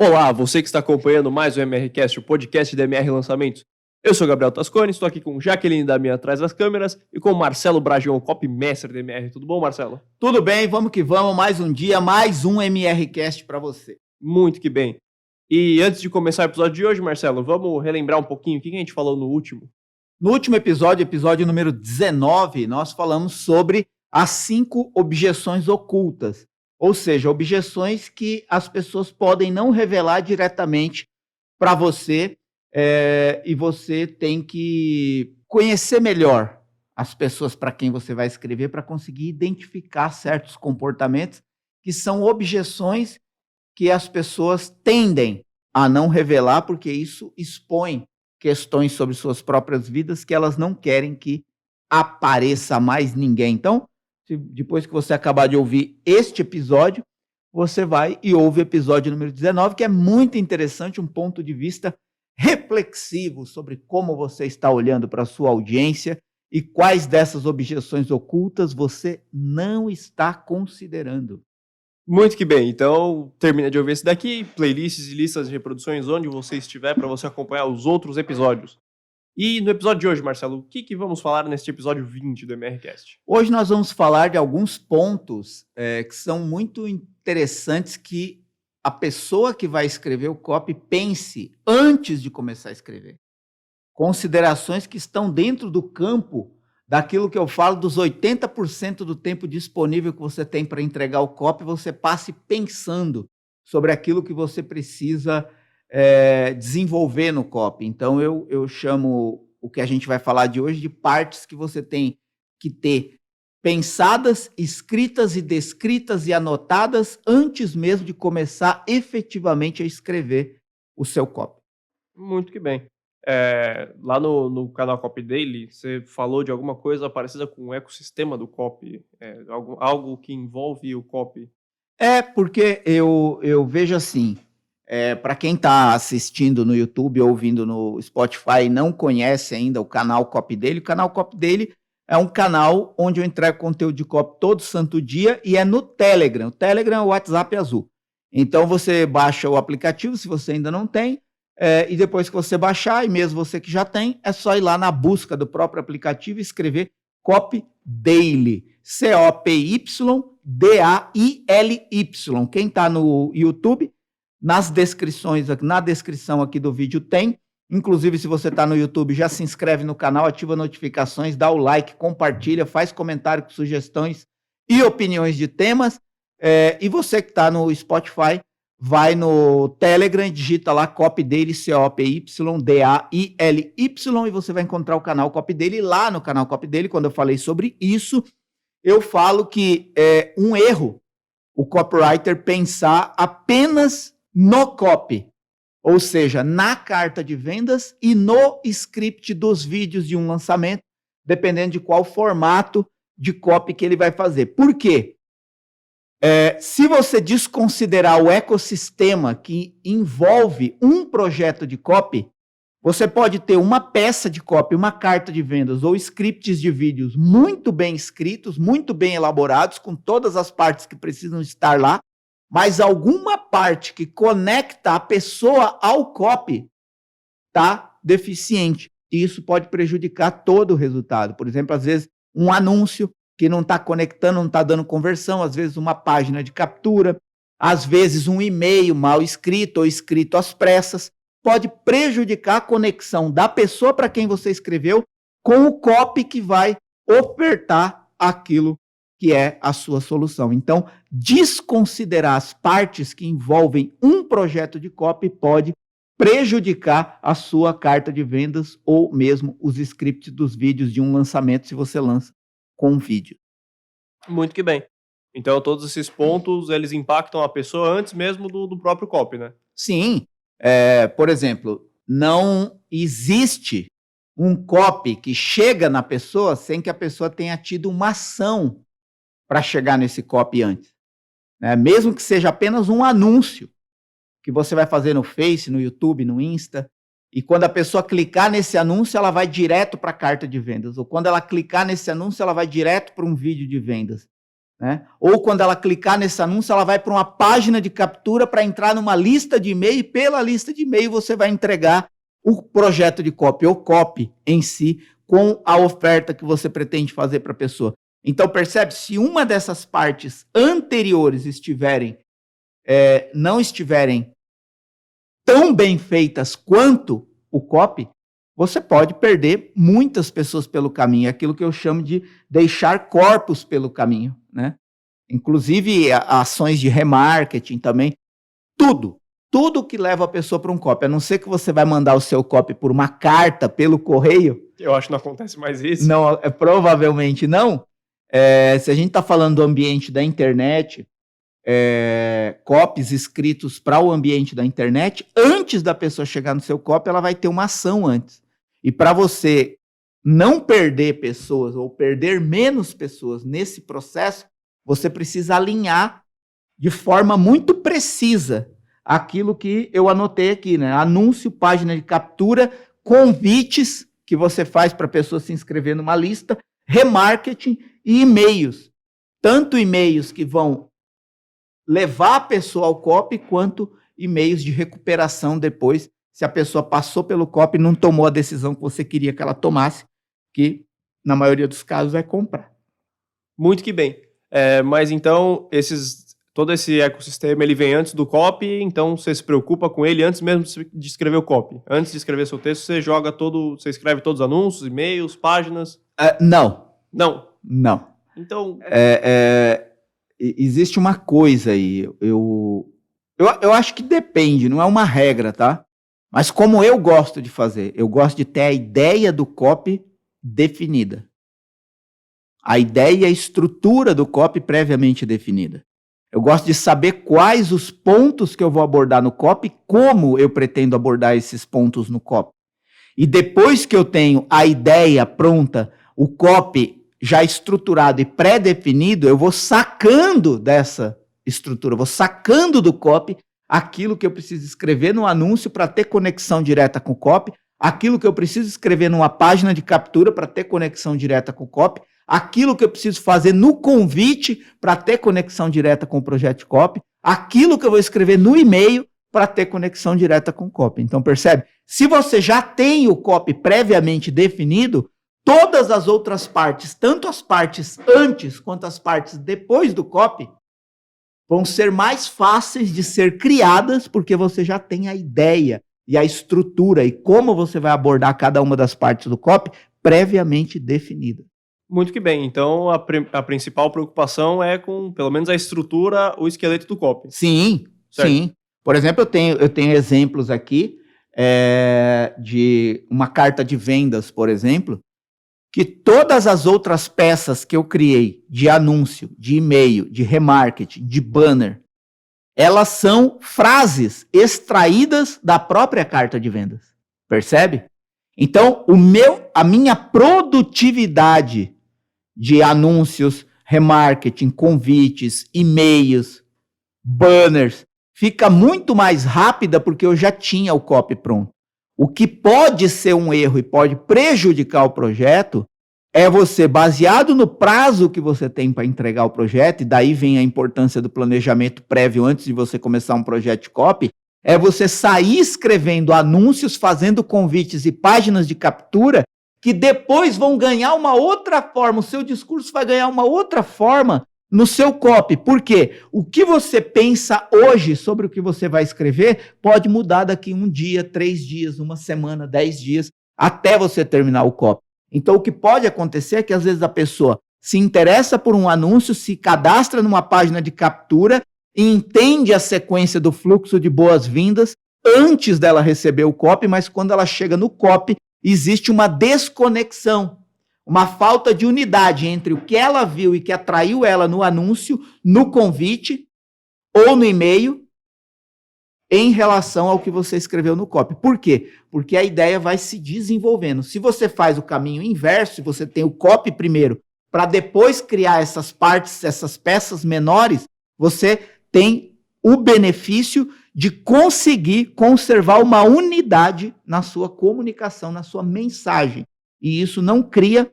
Olá, você que está acompanhando mais o MRCast, o podcast da MR Lançamentos. Eu sou o Gabriel Tascone, estou aqui com Jaqueline Damian atrás das câmeras e com Marcelo Bragion, copymestre da MR. Tudo bom, Marcelo? Tudo bem, vamos que vamos. Mais um dia, mais um MRCast para você. Muito que bem. E antes de começar o episódio de hoje, Marcelo, vamos relembrar um pouquinho o que a gente falou no último? No último episódio, episódio número 19, nós falamos sobre as 5 objeções ocultas. Ou seja, objeções que as pessoas podem não revelar diretamente para você e você tem que conhecer melhor as pessoas para quem você vai escrever para conseguir identificar certos comportamentos que são objeções que as pessoas tendem a não revelar porque isso expõe questões sobre suas próprias vidas que elas não querem que apareça a mais ninguém. Então, depois que você acabar de ouvir este episódio, você vai e ouve o episódio número 19, que é muito interessante, um ponto de vista reflexivo sobre como você está olhando para a sua audiência e quais dessas objeções ocultas você não está considerando. Muito que bem, então termina de ouvir esse daqui, playlists e listas de reproduções onde você estiver para você acompanhar os outros episódios. E no episódio de hoje, Marcelo, o que vamos falar neste episódio 20 do MRCast? Hoje nós vamos falar de alguns pontos que são muito interessantes que a pessoa que vai escrever o copy pense antes de começar a escrever. Considerações que estão dentro do campo daquilo que eu falo dos 80% do tempo disponível que você tem para entregar o copy, você passe pensando sobre aquilo que você precisa desenvolver no copy. Então, eu chamo o que a gente vai falar de hoje de partes que você tem que ter pensadas, escritas e descritas e anotadas antes mesmo de começar efetivamente a escrever o seu copy. Muito que bem. Lá no canal Copy Daily, você falou de alguma coisa parecida com o ecossistema do copy, algo que envolve o copy. Porque eu vejo assim, para quem está assistindo no YouTube ou ouvindo no Spotify e não conhece ainda o canal Copy Daily, o canal Copy Daily é um canal onde eu entrego conteúdo de copy todo santo dia e é no Telegram. O Telegram é o WhatsApp azul. Então você baixa o aplicativo, se você ainda não tem, e depois que você baixar, e mesmo você que já tem, é só ir lá na busca do próprio aplicativo e escrever Copy Daily. COPYDAILY. Quem está no YouTube, na descrição aqui do vídeo tem. Inclusive, se você está no YouTube, já se inscreve no canal, ativa notificações, dá o like, compartilha, faz comentário com sugestões e opiniões de temas. E você que está no Spotify, vai no Telegram e digita lá Copy Daily, COPYDAILY, e você vai encontrar o canal Copy Daily. Lá no canal Copy Daily, quando eu falei sobre isso, eu falo que é um erro o copywriter pensar apenas no copy, ou seja, na carta de vendas e no script dos vídeos de um lançamento, dependendo de qual formato de copy que ele vai fazer. Por quê? Se você desconsiderar o ecossistema que envolve um projeto de copy, você pode ter uma peça de copy, uma carta de vendas ou scripts de vídeos muito bem escritos, muito bem elaborados, com todas as partes que precisam estar lá, mas alguma parte que conecta a pessoa ao copy está deficiente. E isso pode prejudicar todo o resultado. Por exemplo, às vezes um anúncio que não está conectando, não está dando conversão, às vezes uma página de captura, às vezes um e-mail mal escrito ou escrito às pressas, pode prejudicar a conexão da pessoa para quem você escreveu com o copy que vai ofertar aquilo que é a sua solução. Então, desconsiderar as partes que envolvem um projeto de copy pode prejudicar a sua carta de vendas ou mesmo os scripts dos vídeos de um lançamento, se você lança com um vídeo. Muito que bem. Então, todos esses pontos, eles impactam a pessoa antes mesmo do próprio copy, né? Sim. Por exemplo, não existe um copy que chega na pessoa sem que a pessoa tenha tido uma ação para chegar nesse copy antes. Mesmo que seja apenas um anúncio que você vai fazer no Face, no YouTube, no Insta, e quando a pessoa clicar nesse anúncio, ela vai direto para a carta de vendas. Ou quando ela clicar nesse anúncio, ela vai direto para um vídeo de vendas. né? Ou quando ela clicar nesse anúncio, ela vai para uma página de captura para entrar numa lista de e-mail, e pela lista de e-mail você vai entregar o projeto de copy, ou copy em si, com a oferta que você pretende fazer para a pessoa. Então, percebe? Se uma dessas partes anteriores não estiverem tão bem feitas quanto o copy, você pode perder muitas pessoas pelo caminho. É aquilo que eu chamo de deixar corpos pelo caminho, né? Inclusive, ações de remarketing também. Tudo que leva a pessoa para um copy, a não ser que você vai mandar o seu copy por uma carta, pelo correio. Eu acho que não acontece mais isso. Não, provavelmente não. Se a gente está falando do ambiente da internet, copies escritos para o ambiente da internet, antes da pessoa chegar no seu copy, ela vai ter uma ação antes. E para você não perder pessoas ou perder menos pessoas nesse processo, você precisa alinhar de forma muito precisa aquilo que eu anotei aqui, né? Anúncio, página de captura, convites que você faz para a pessoa se inscrever numa lista, remarketing e e-mails. Tanto e-mails que vão levar a pessoa ao copy, quanto e-mails de recuperação depois, se a pessoa passou pelo copy e não tomou a decisão que você queria que ela tomasse, que na maioria dos casos é comprar. Muito que bem. Mas então, todo esse ecossistema ele vem antes do copy, então você se preocupa com ele antes mesmo de escrever o copy. Antes de escrever seu texto, você escreve todos os anúncios, e-mails, páginas? Não. Não? Então... Existe uma coisa aí, eu acho que depende, não é uma regra, tá? Mas como eu gosto de fazer, eu gosto de ter a ideia do copy definida. A ideia e a estrutura do copy previamente definida. Eu gosto de saber quais os pontos que eu vou abordar no copy, como eu pretendo abordar esses pontos no copy. E depois que eu tenho a ideia pronta, o copy já estruturado e pré-definido, eu vou sacando dessa estrutura, vou sacando do copy aquilo que eu preciso escrever no anúncio para ter conexão direta com o copy, aquilo que eu preciso escrever numa página de captura para ter conexão direta com o copy, aquilo que eu preciso fazer no convite para ter conexão direta com o projeto de copy, aquilo que eu vou escrever no e-mail para ter conexão direta com o copy. Então, percebe? Se você já tem o copy previamente definido, todas as outras partes, tanto as partes antes quanto as partes depois do copy, vão ser mais fáceis de ser criadas, porque você já tem a ideia e a estrutura e como você vai abordar cada uma das partes do copy previamente definida. Muito que bem. Então, a principal preocupação é com, pelo menos, a estrutura, o esqueleto do copy. Sim, certo. Sim. Por exemplo, eu tenho exemplos aqui de uma carta de vendas, por exemplo, que todas as outras peças que eu criei de anúncio, de e-mail, de remarketing, de banner, elas são frases extraídas da própria carta de vendas. Percebe? Então, a minha produtividade de anúncios, remarketing, convites, e-mails, banners, fica muito mais rápida porque eu já tinha o copy pronto. O que pode ser um erro e pode prejudicar o projeto é você, baseado no prazo que você tem para entregar o projeto, e daí vem a importância do planejamento prévio antes de você começar um projeto de copy, é você sair escrevendo anúncios, fazendo convites e páginas de captura que depois vão ganhar uma outra forma, o seu discurso vai ganhar uma outra forma no seu copy. Por quê? O que você pensa hoje sobre o que você vai escrever pode mudar daqui 1 dia, 3 dias, 1 semana, 10 dias, até você terminar o copy. Então, o que pode acontecer é que, às vezes, a pessoa se interessa por um anúncio, se cadastra numa página de captura e entende a sequência do fluxo de boas-vindas antes dela receber o copy, mas quando ela chega no copy, existe uma desconexão, uma falta de unidade entre o que ela viu e que atraiu ela no anúncio, no convite ou no e-mail, em relação ao que você escreveu no copy. Por quê? Porque a ideia vai se desenvolvendo. Se você faz o caminho inverso, você tem o copy primeiro, para depois criar essas partes, essas peças menores, você tem o benefício de conseguir conservar uma unidade na sua comunicação, na sua mensagem. E isso não cria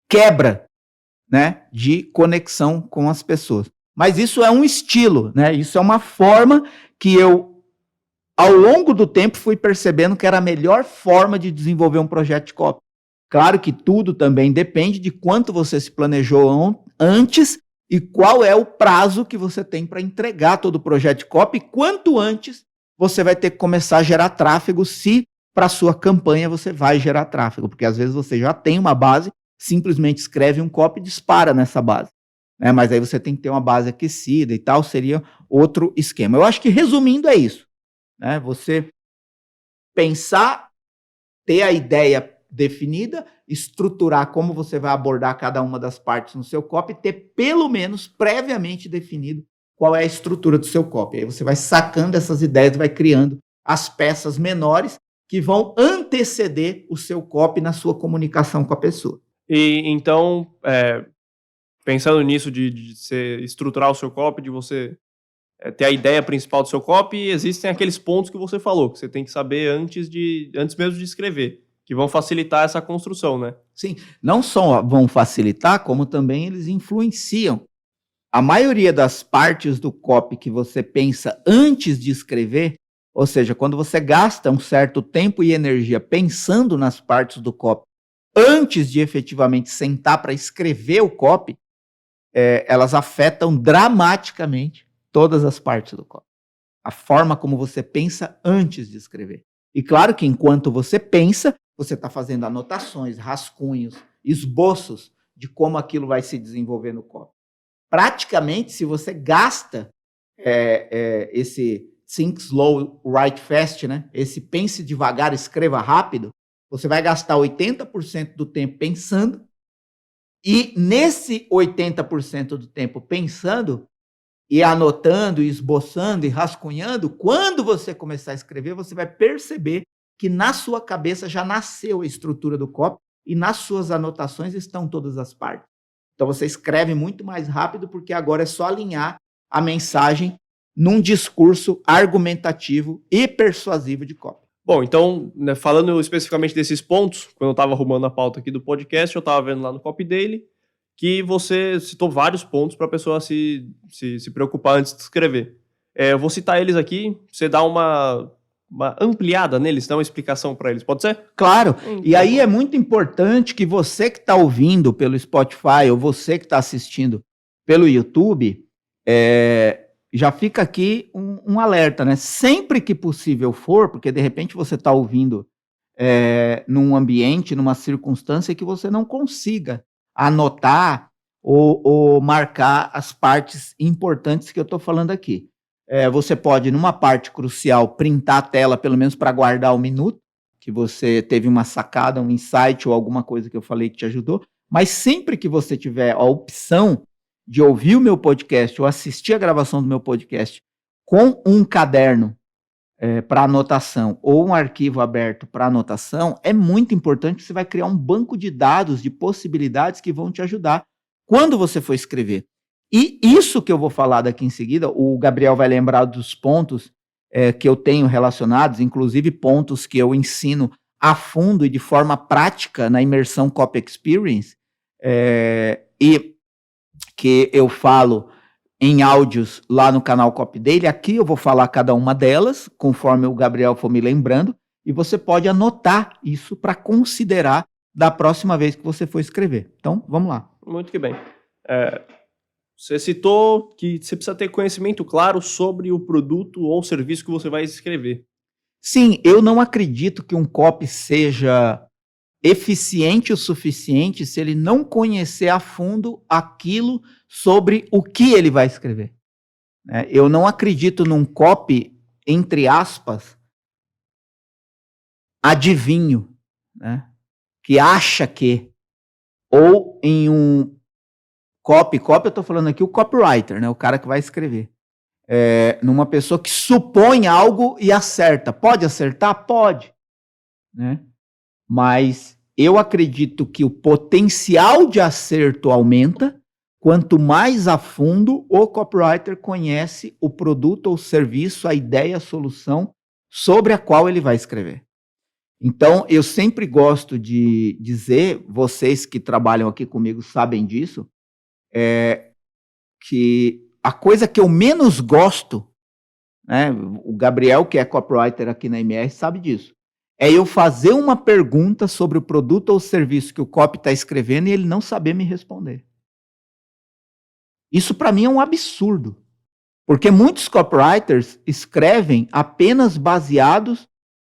quebra, né, de conexão com as pessoas. Mas isso é um estilo, né? Isso é uma forma que eu, ao longo do tempo, fui percebendo que era a melhor forma de desenvolver um projeto de copy. Claro que tudo também depende de quanto você se planejou antes e qual é o prazo que você tem para entregar todo o projeto de copy. Quanto antes você vai ter que começar a gerar tráfego, se para a sua campanha você vai gerar tráfego, porque às vezes você já tem uma base, simplesmente escreve um copy e dispara nessa base. Né? Mas aí você tem que ter uma base aquecida e tal, seria outro esquema. Eu acho que, resumindo, é isso. Né? Você pensar, ter a ideia definida, estruturar como você vai abordar cada uma das partes no seu copy, ter pelo menos previamente definido qual é a estrutura do seu copy. Aí você vai sacando essas ideias, vai criando as peças menores que vão anteceder o seu copy na sua comunicação com a pessoa. E então, pensando nisso de você estruturar o seu copy, de você ter a ideia principal do seu copy, existem aqueles pontos que você falou, que você tem que saber antes mesmo de escrever, que vão facilitar essa construção, né? Sim, não só vão facilitar, como também eles influenciam. A maioria das partes do copy que você pensa antes de escrever, ou seja, quando você gasta um certo tempo e energia pensando nas partes do copy, antes de efetivamente sentar para escrever o copy, elas afetam dramaticamente todas as partes do copy. A forma como você pensa antes de escrever. E claro que enquanto você pensa, você está fazendo anotações, rascunhos, esboços de como aquilo vai se desenvolver no copy. Praticamente, se você gasta esse think slow, write fast, né? Esse pense devagar, escreva rápido, você vai gastar 80% do tempo pensando, e nesse 80% do tempo pensando, e anotando, e esboçando, e rascunhando, quando você começar a escrever, você vai perceber que na sua cabeça já nasceu a estrutura do copy, e nas suas anotações estão todas as partes. Então você escreve muito mais rápido, porque agora é só alinhar a mensagem num discurso argumentativo e persuasivo de copy. Bom, então, né, falando especificamente desses pontos, quando eu estava arrumando a pauta aqui do podcast, eu estava vendo lá no Copy Daily que você citou vários pontos para a pessoa se preocupar antes de escrever. Eu vou citar eles aqui, você dá uma ampliada neles, dá uma explicação para eles, pode ser? Claro, e aí é muito importante que você que está ouvindo pelo Spotify ou você que está assistindo pelo YouTube, já fica aqui um alerta, né? Sempre que possível for, porque de repente você está ouvindo num ambiente, numa circunstância que você não consiga anotar ou marcar as partes importantes que eu estou falando aqui. Você pode, numa parte crucial, printar a tela, pelo menos para guardar o minuto, que você teve uma sacada, um insight ou alguma coisa que eu falei que te ajudou, mas sempre que você tiver a opção de ouvir o meu podcast ou assistir a gravação do meu podcast com um caderno para anotação ou um arquivo aberto para anotação, é muito importante que você vai criar um banco de dados de possibilidades que vão te ajudar quando você for escrever. E isso que eu vou falar daqui em seguida, o Gabriel vai lembrar dos pontos que eu tenho relacionados, inclusive pontos que eu ensino a fundo e de forma prática na imersão Copy Experience, e que eu falo em áudios lá no canal Copy Daily. Aqui eu vou falar cada uma delas, conforme o Gabriel for me lembrando, e você pode anotar isso para considerar da próxima vez que você for escrever. Então, vamos lá. Muito que bem. Você citou que você precisa ter conhecimento claro sobre o produto ou serviço que você vai escrever. Sim, eu não acredito que um copy seja eficiente o suficiente se ele não conhecer a fundo aquilo sobre o que ele vai escrever. Eu não acredito num copy, entre aspas, adivinho, né? Que acha que, ou em um copy eu estou falando aqui o copywriter, né? O cara que vai escrever. Numa pessoa que supõe algo e acerta. Pode acertar? Pode. Né? Mas eu acredito que o potencial de acerto aumenta quanto mais a fundo o copywriter conhece o produto ou serviço, a ideia, a solução sobre a qual ele vai escrever. Então, eu sempre gosto de dizer, vocês que trabalham aqui comigo sabem disso, que a coisa que eu menos gosto, né, o Gabriel, que é copywriter aqui na MR, sabe disso, é eu fazer uma pergunta sobre o produto ou serviço que o copy está escrevendo e ele não saber me responder. Isso para mim é um absurdo, porque muitos copywriters escrevem apenas baseados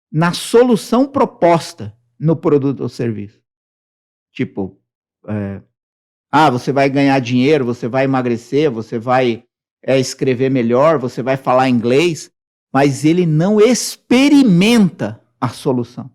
na solução proposta no produto ou serviço. Tipo, você vai ganhar dinheiro, você vai emagrecer, você vai escrever melhor, você vai falar inglês, mas ele não experimenta a solução.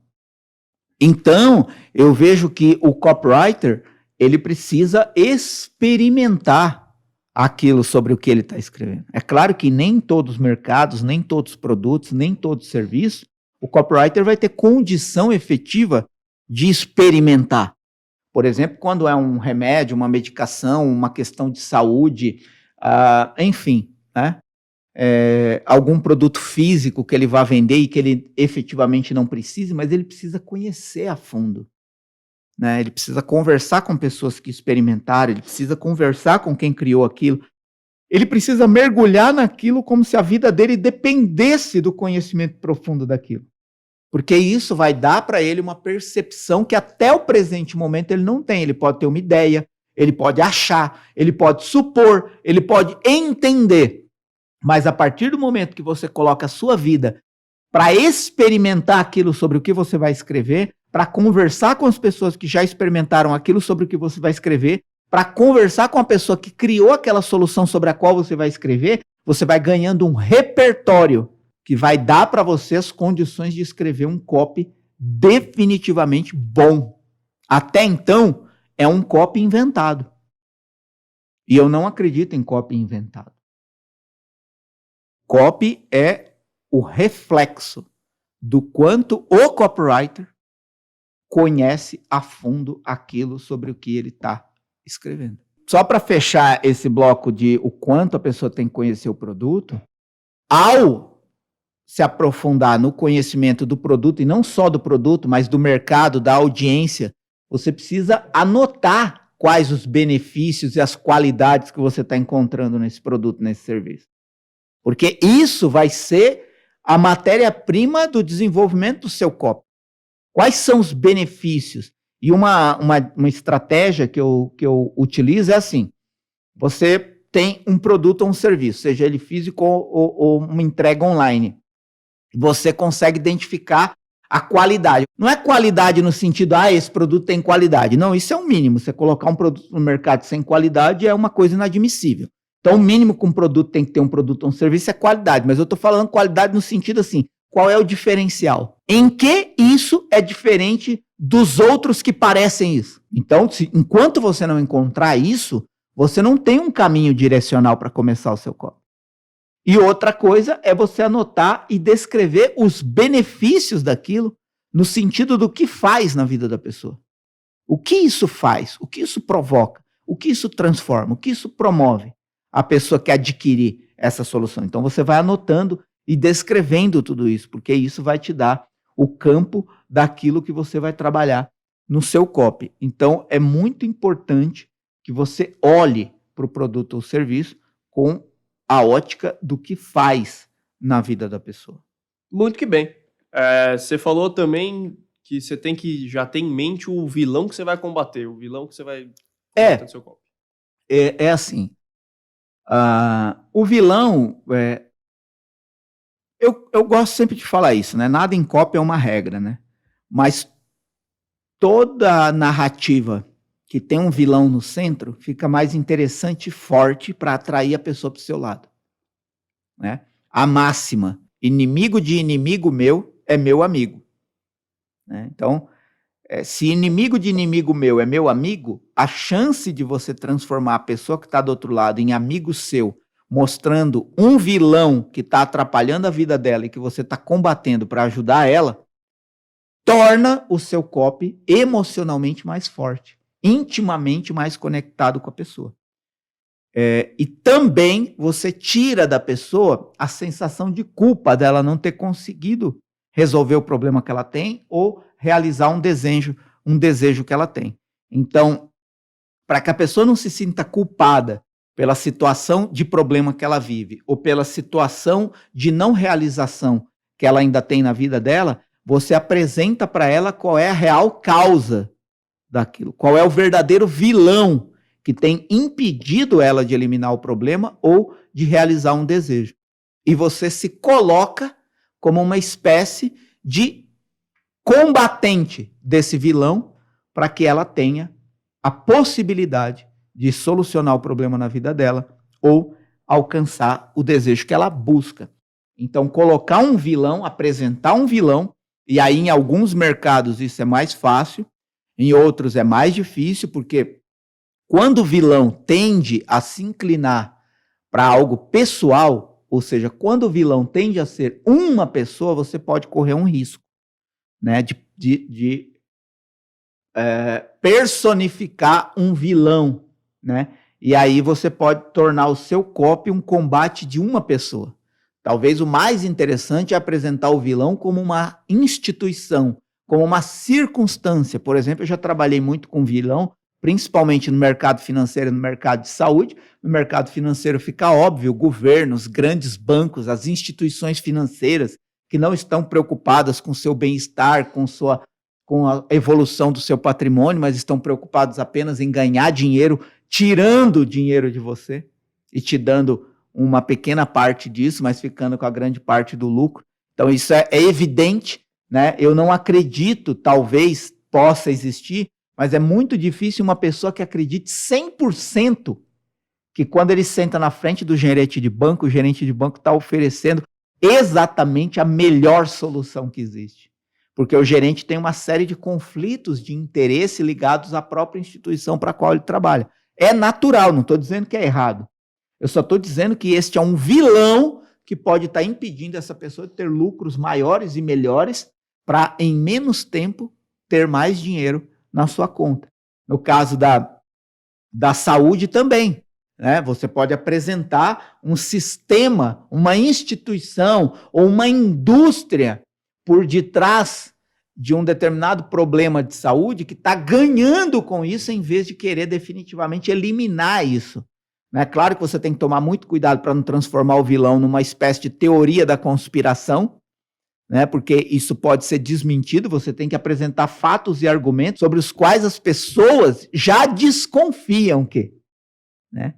Então, eu vejo que o copywriter, ele precisa experimentar aquilo sobre o que ele está escrevendo. É claro que nem em todos os mercados, nem todos os produtos, nem todos os serviços, o copywriter vai ter condição efetiva de experimentar. Por exemplo, quando é um remédio, uma medicação, uma questão de saúde, enfim, né? Algum produto físico que ele vai vender e que ele efetivamente não precise, mas ele precisa conhecer a fundo. Né? Ele precisa conversar com pessoas que experimentaram, ele precisa conversar com quem criou aquilo. Ele precisa mergulhar naquilo como se a vida dele dependesse do conhecimento profundo daquilo. Porque isso vai dar para ele uma percepção que até o presente momento ele não tem. Ele pode ter uma ideia, ele pode achar, ele pode supor, ele pode entender. Mas a partir do momento que você coloca a sua vida para experimentar aquilo sobre o que você vai escrever, para conversar com as pessoas que já experimentaram aquilo sobre o que você vai escrever, para conversar com a pessoa que criou aquela solução sobre a qual você vai escrever, você vai ganhando um repertório que vai dar para você as condições de escrever um copy definitivamente bom. Até então, é um copy inventado. E eu não acredito em copy inventado. Copy é o reflexo do quanto o copywriter conhece a fundo aquilo sobre o que ele está escrevendo. Só para fechar esse bloco de o quanto a pessoa tem que conhecer o produto, ao se aprofundar no conhecimento do produto, e não só do produto, mas do mercado, da audiência, você precisa anotar quais os benefícios e as qualidades que você está encontrando nesse produto, nesse serviço. Porque isso vai ser a matéria-prima do desenvolvimento do seu copy. Quais são os benefícios? E uma estratégia que eu utilizo é assim: você tem um produto ou um serviço, seja ele físico ou uma entrega online. Você consegue identificar a qualidade. Não é qualidade no sentido, esse produto tem qualidade. Não, isso é o mínimo. Você colocar um produto no mercado sem qualidade é uma coisa inadmissível. Então, o mínimo que um produto tem que ter, um produto ou um serviço, é qualidade. Mas eu estou falando qualidade no sentido assim, qual é o diferencial? Em que isso é diferente dos outros que parecem isso? Então, enquanto você não encontrar isso, você não tem um caminho direcional para começar o seu copy. E outra coisa é você anotar e descrever os benefícios daquilo no sentido do que faz na vida da pessoa. O que isso faz? O que isso provoca? O que isso transforma? O que isso promove? A pessoa quer adquirir essa solução. Então, você vai anotando e descrevendo tudo isso, porque isso vai te dar o campo daquilo que você vai trabalhar no seu copy. Então, é muito importante que você olhe para o produto ou serviço com a ótica do que faz na vida da pessoa. Muito que bem. Você falou também que você tem que já ter em mente o vilão que você vai combater, o vilão que você vai combater no seu copy. É assim. O vilão, eu gosto sempre de falar isso, né? Nada em copy é uma regra, né? Mas toda narrativa que tem um vilão no centro fica mais interessante e forte para atrair a pessoa para o seu lado. Né? A máxima, inimigo de inimigo meu é meu amigo. Né? Então, se inimigo de inimigo meu é meu amigo, a chance de você transformar a pessoa que está do outro lado em amigo seu, mostrando um vilão que está atrapalhando a vida dela e que você está combatendo para ajudar ela, torna o seu copy emocionalmente mais forte, intimamente mais conectado com a pessoa. E também você tira da pessoa a sensação de culpa dela não ter conseguido resolver o problema que ela tem ou realizar um desejo que ela tem. Então, para que a pessoa não se sinta culpada pela situação de problema que ela vive ou pela situação de não realização que ela ainda tem na vida dela, você apresenta para ela qual é a real causa daquilo, qual é o verdadeiro vilão que tem impedido ela de eliminar o problema ou de realizar um desejo. E você se coloca como uma espécie de combatente desse vilão para que ela tenha a possibilidade de solucionar o problema na vida dela ou alcançar o desejo que ela busca. Então, colocar um vilão, apresentar um vilão, e aí em alguns mercados isso é mais fácil, em outros é mais difícil, porque quando o vilão tende a se inclinar para algo pessoal, ou seja, quando o vilão tende a ser uma pessoa, você pode correr um risco, né, de personificar um vilão, né? E aí você pode tornar o seu copy um combate de uma pessoa. Talvez o mais interessante é apresentar o vilão como uma instituição, como uma circunstância. Por exemplo, eu já trabalhei muito com vilão, principalmente no mercado financeiro e no mercado de saúde. No mercado financeiro fica óbvio, governos, grandes bancos, as instituições financeiras que não estão preocupadas com o seu bem-estar, com a evolução do seu patrimônio, mas estão preocupados apenas em ganhar dinheiro, tirando o dinheiro de você e te dando uma pequena parte disso, mas ficando com a grande parte do lucro. Então isso é evidente, né? Eu não acredito, talvez possa existir, mas é muito difícil uma pessoa que acredite 100% que quando ele senta na frente do gerente de banco, o gerente de banco está oferecendo exatamente a melhor solução que existe. Porque o gerente tem uma série de conflitos de interesse ligados à própria instituição para a qual ele trabalha. É natural, não estou dizendo que é errado. Eu só estou dizendo que este é um vilão que pode estar impedindo essa pessoa de ter lucros maiores e melhores para, em menos tempo, ter mais dinheiro na sua conta. No caso da saúde também, né? Você pode apresentar um sistema, uma instituição ou uma indústria por detrás de um determinado problema de saúde que está ganhando com isso em vez de querer definitivamente eliminar isso. É claro que você tem que tomar muito cuidado para não transformar o vilão numa espécie de teoria da conspiração, né? Porque isso pode ser desmentido, você tem que apresentar fatos e argumentos sobre os quais as pessoas já desconfiam que, né?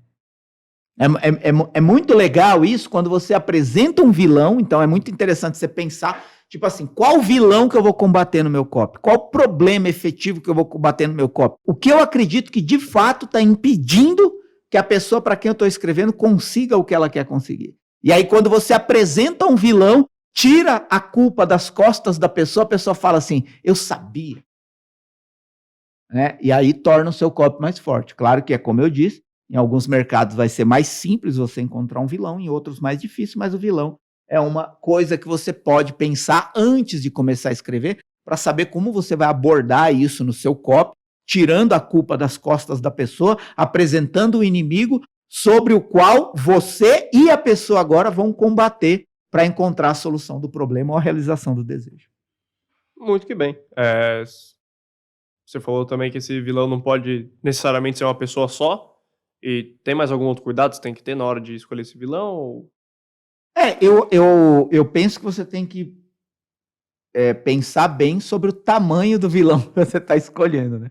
É muito legal isso quando você apresenta um vilão, então é muito interessante você pensar, tipo assim, qual vilão que eu vou combater no meu copy? Qual problema efetivo que eu vou combater no meu copy? O que eu acredito que de fato está impedindo que a pessoa para quem eu estou escrevendo consiga o que ela quer conseguir. E aí quando você apresenta um vilão, tira a culpa das costas da pessoa, a pessoa fala assim, eu sabia. Né? E aí torna o seu copy mais forte. Claro que é como eu disse, em alguns mercados vai ser mais simples você encontrar um vilão, em outros mais difícil, mas o vilão é uma coisa que você pode pensar antes de começar a escrever para saber como você vai abordar isso no seu copy, tirando a culpa das costas da pessoa, apresentando o inimigo sobre o qual você e a pessoa agora vão combater para encontrar a solução do problema ou a realização do desejo. Muito que bem. Você falou também que esse vilão não pode necessariamente ser uma pessoa só. E tem mais algum outro cuidado que você tem que ter na hora de escolher esse vilão? Ou... Eu penso que você tem que pensar bem sobre o tamanho do vilão que você está escolhendo, né?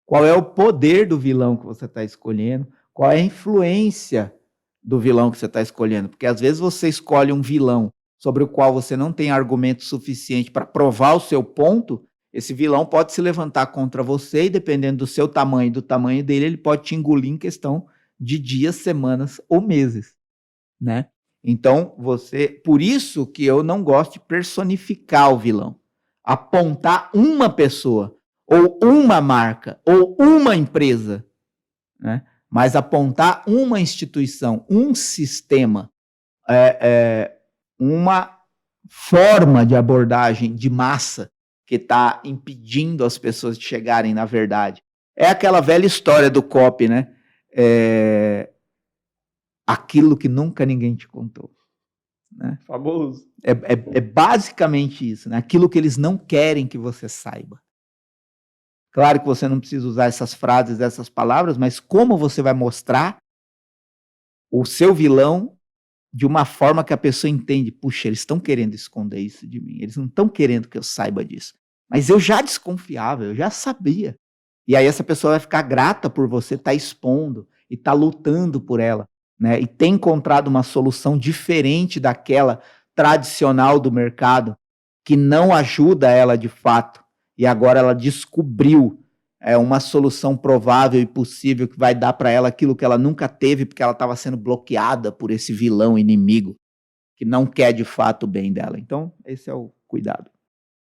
Qual é o poder do vilão que você está escolhendo? Qual é a influência do vilão que você está escolhendo? Porque às vezes você escolhe um vilão sobre o qual você não tem argumento suficiente para provar o seu ponto, esse vilão pode se levantar contra você e dependendo do seu tamanho e do tamanho dele, ele pode te engolir em questão de dias, semanas ou meses, né? Então, por isso que eu não gosto de personificar o vilão, apontar uma pessoa, ou uma marca, ou uma empresa, né? Mas apontar uma instituição, um sistema, uma forma de abordagem de massa que está impedindo as pessoas de chegarem na verdade. É aquela velha história do copy, né? Aquilo que nunca ninguém te contou. Né? Famoso. É basicamente isso, né? Aquilo que eles não querem que você saiba. Claro que você não precisa usar essas frases, essas palavras, mas como você vai mostrar o seu vilão de uma forma que a pessoa entende, puxa, eles estão querendo esconder isso de mim, eles não estão querendo que eu saiba disso. Mas eu já desconfiava, eu já sabia. E aí essa pessoa vai ficar grata por você estar expondo e estar lutando por ela, né? E ter encontrado uma solução diferente daquela tradicional do mercado, que não ajuda ela de fato. E agora ela descobriu uma solução provável e possível que vai dar para ela aquilo que ela nunca teve, porque ela estava sendo bloqueada por esse vilão inimigo que não quer de fato o bem dela. Então, esse é o cuidado.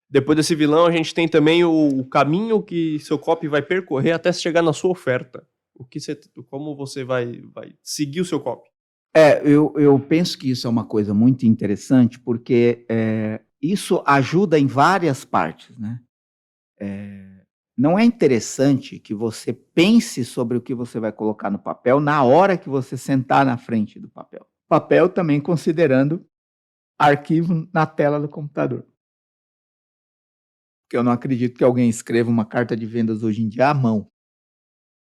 Depois desse vilão, a gente tem também o caminho que seu copy vai percorrer até chegar na sua oferta. Como você vai seguir o seu copy? Eu penso que isso é uma coisa muito interessante, porque isso ajuda em várias partes, né? Não é interessante que você pense sobre o que você vai colocar no papel na hora que você sentar na frente do papel. Papel também considerando arquivo na tela do computador. Porque eu não acredito que alguém escreva uma carta de vendas hoje em dia à mão.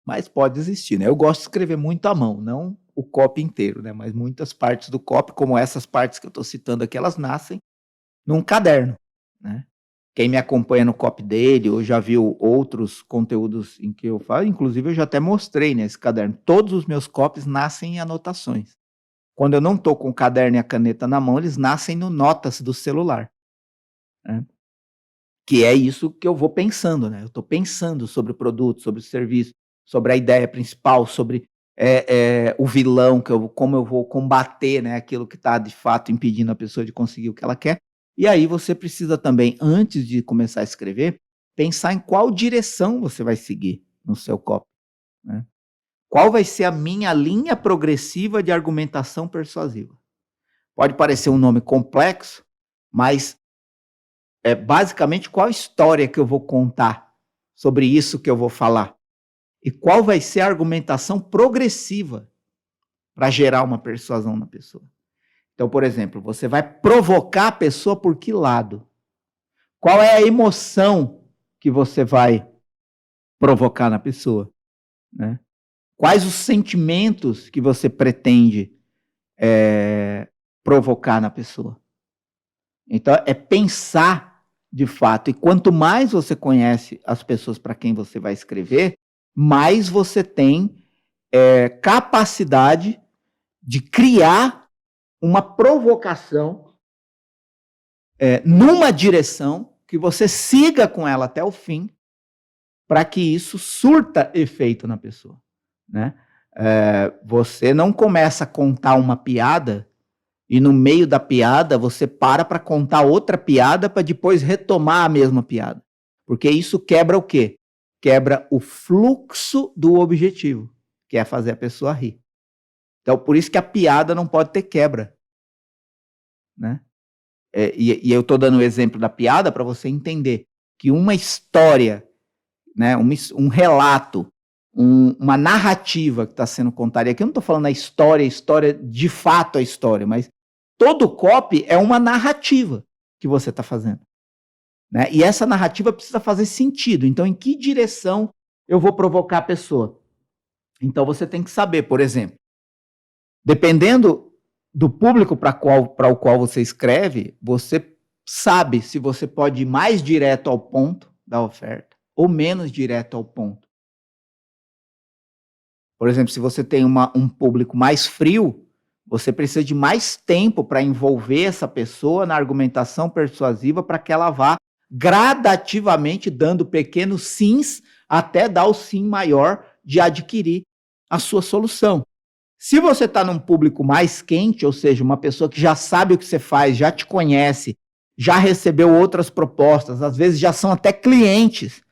Mas pode existir, né? Eu gosto de escrever muito à mão, não o copy inteiro, né? Mas muitas partes do copy, como essas partes que eu estou citando aqui, elas nascem num caderno, né? Quem me acompanha no copy dele, ou já viu outros conteúdos em que eu falo, inclusive eu já até mostrei nesse caderno. Todos os meus copies nascem em anotações. Quando eu não estou com o caderno e a caneta na mão, eles nascem no notas do celular, né? Que é isso que eu vou pensando, né? Eu estou pensando sobre o produto, sobre o serviço, sobre a ideia principal, sobre o vilão, como eu vou combater, né, aquilo que está de fato impedindo a pessoa de conseguir o que ela quer. E aí você precisa também, antes de começar a escrever, pensar em qual direção você vai seguir no seu copy, né? Qual vai ser a minha linha progressiva de argumentação persuasiva? Pode parecer um nome complexo, mas basicamente qual história que eu vou contar sobre isso que eu vou falar? E qual vai ser a argumentação progressiva para gerar uma persuasão na pessoa? Então, por exemplo, você vai provocar a pessoa por que lado? Qual é a emoção que você vai provocar na pessoa, né? Quais os sentimentos que você pretende provocar na pessoa? Então, é pensar de fato. E quanto mais você conhece as pessoas para quem você vai escrever, mais você tem capacidade de criar uma provocação numa direção que você siga com ela até o fim, para que isso surta efeito na pessoa, né? Você não começa a contar uma piada e no meio da piada você para contar outra piada para depois retomar a mesma piada. Porque isso quebra o quê? Quebra o fluxo do objetivo, que é fazer a pessoa rir. Então, por isso que a piada não pode ter quebra, né? E eu estou dando o exemplo da piada para você entender que uma história, né, um relato, uma narrativa que está sendo contada, e aqui eu não estou falando a história de fato a história, mas todo copy é uma narrativa que você está fazendo, né? E essa narrativa precisa fazer sentido. Então, em que direção eu vou provocar a pessoa? Então, você tem que saber, por exemplo, dependendo do público para o qual você escreve, você sabe se você pode ir mais direto ao ponto da oferta ou menos direto ao ponto. Por exemplo, se você tem um público mais frio, você precisa de mais tempo para envolver essa pessoa na argumentação persuasiva para que ela vá gradativamente dando pequenos sims até dar o sim maior de adquirir a sua solução. Se você está num público mais quente, ou seja, uma pessoa que já sabe o que você faz, já te conhece, já recebeu outras propostas, às vezes já são até clientes,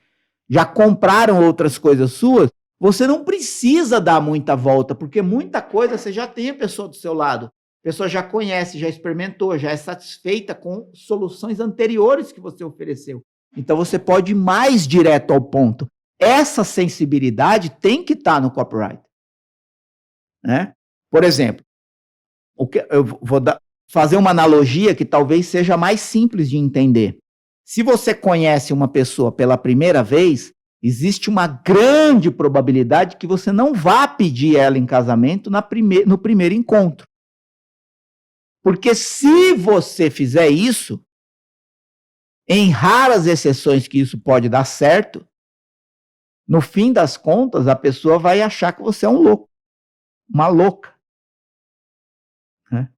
já compraram outras coisas suas, você não precisa dar muita volta, porque muita coisa você já tem a pessoa do seu lado. A pessoa já conhece, já experimentou, já é satisfeita com soluções anteriores que você ofereceu. Então você pode ir mais direto ao ponto. Essa sensibilidade tem que estar no copyright, né? Por exemplo, eu vou fazer uma analogia que talvez seja mais simples de entender. Se você conhece uma pessoa pela primeira vez existe uma grande probabilidade que você não vá pedir ela em casamento no primeiro encontro. Porque se você fizer isso, em raras exceções que isso pode dar certo, no fim das contas, a pessoa vai achar que você é um louco, uma louca. Né?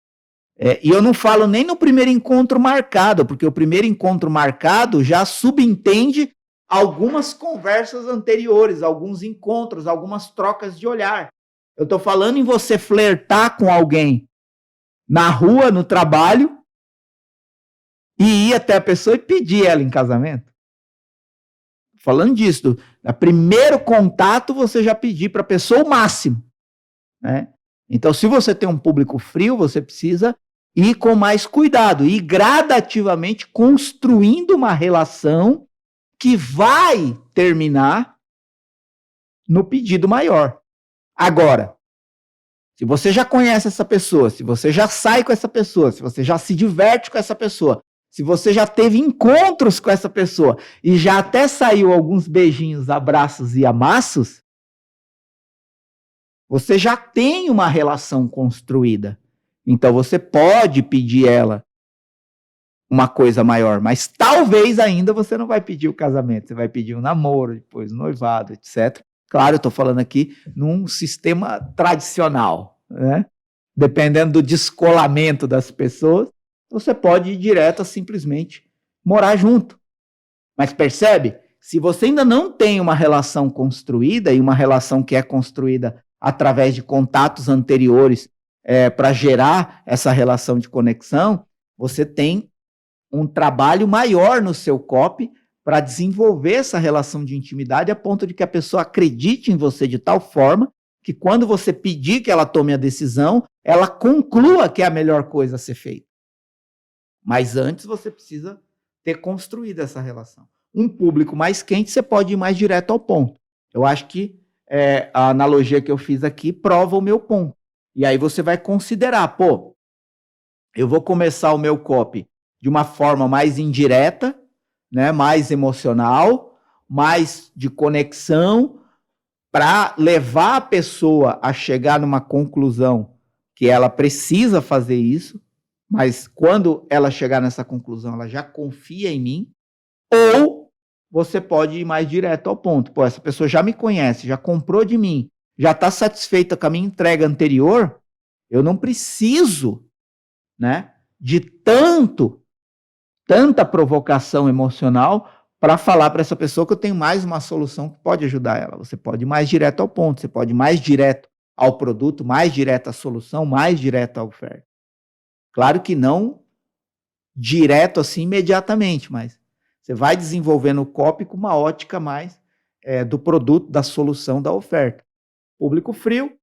E eu não falo nem no primeiro encontro marcado, porque o primeiro encontro marcado já subentende algumas conversas anteriores, alguns encontros, algumas trocas de olhar. Eu estou falando em você flertar com alguém na rua, no trabalho, e ir até a pessoa e pedir ela em casamento. Falando disso, no primeiro contato você já pedir para a pessoa o máximo. Né? Então, se você tem um público frio, você precisa ir com mais cuidado, ir gradativamente construindo uma relação que vai terminar no pedido maior. Agora, se você já conhece essa pessoa, se você já sai com essa pessoa, se você já se diverte com essa pessoa, se você já teve encontros com essa pessoa e já até saiu alguns beijinhos, abraços e amassos, você já tem uma relação construída. Então você pode pedir ela uma coisa maior, mas talvez ainda você não vai pedir o casamento, você vai pedir um namoro, depois um noivado, etc. Claro, eu estou falando aqui num sistema tradicional, né? Dependendo do descolamento das pessoas, você pode ir direto a simplesmente morar junto. Mas percebe? Se você ainda não tem uma relação construída, e uma relação que é construída através de contatos anteriores para gerar essa relação de conexão, você tem um trabalho maior no seu copy para desenvolver essa relação de intimidade a ponto de que a pessoa acredite em você de tal forma que quando você pedir que ela tome a decisão, ela conclua que é a melhor coisa a ser feita. Mas antes você precisa ter construído essa relação. Um público mais quente, você pode ir mais direto ao ponto. Eu acho que a analogia que eu fiz aqui prova o meu ponto. E aí você vai considerar, eu vou começar o meu copy de uma forma mais indireta, né, mais emocional, mais de conexão, para levar a pessoa a chegar numa conclusão que ela precisa fazer isso, mas quando ela chegar nessa conclusão, ela já confia em mim, ou você pode ir mais direto ao ponto. Essa pessoa já me conhece, já comprou de mim, já está satisfeita com a minha entrega anterior, eu não preciso, né, de tanta provocação emocional para falar para essa pessoa que eu tenho mais uma solução que pode ajudar ela. Você pode ir mais direto ao ponto, você pode ir mais direto ao produto, mais direto à solução, mais direto à oferta. Claro que não direto assim imediatamente, mas você vai desenvolvendo o copy com uma ótica mais do produto, da solução, da oferta. Público frio,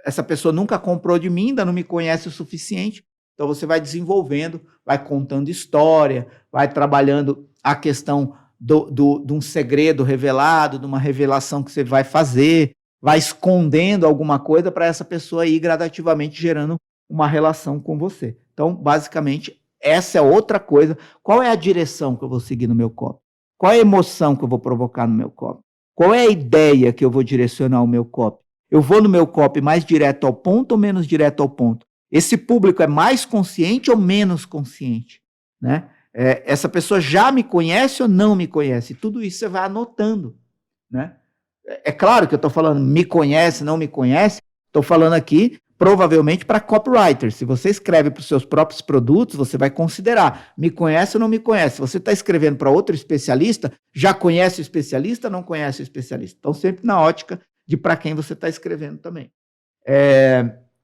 essa pessoa nunca comprou de mim, ainda não me conhece o suficiente, então você vai desenvolvendo, vai contando história, vai trabalhando a questão de um segredo revelado, de uma revelação que você vai fazer, vai escondendo alguma coisa para essa pessoa ir gradativamente gerando uma relação com você. Então, basicamente, essa é outra coisa. Qual é a direção que eu vou seguir no meu copy? Qual é a emoção que eu vou provocar no meu copy? Qual é a ideia que eu vou direcionar o meu copy? Eu vou no meu copy mais direto ao ponto ou menos direto ao ponto? Esse público é mais consciente ou menos consciente? Né? Essa pessoa já me conhece ou não me conhece? Tudo isso você vai anotando. Né? É claro que eu estou falando me conhece, não me conhece. Estou falando aqui provavelmente para copywriter. Se você escreve para os seus próprios produtos, você vai considerar, me conhece ou não me conhece. Se você está escrevendo para outro especialista, já conhece o especialista ou não conhece o especialista? Então, sempre na ótica de para quem você está escrevendo também.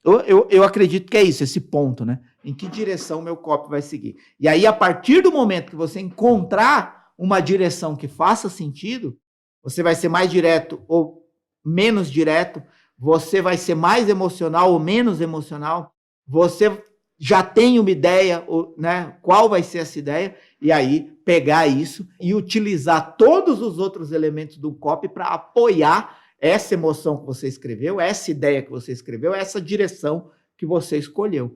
Eu acredito que é isso, esse ponto, né? Em que direção o meu copy vai seguir. E aí, a partir do momento que você encontrar uma direção que faça sentido, você vai ser mais direto ou menos direto, você vai ser mais emocional ou menos emocional, você já tem uma ideia, né, qual vai ser essa ideia, e aí pegar isso e utilizar todos os outros elementos do copy para apoiar essa emoção que você escreveu, essa ideia que você escreveu, essa direção que você escolheu.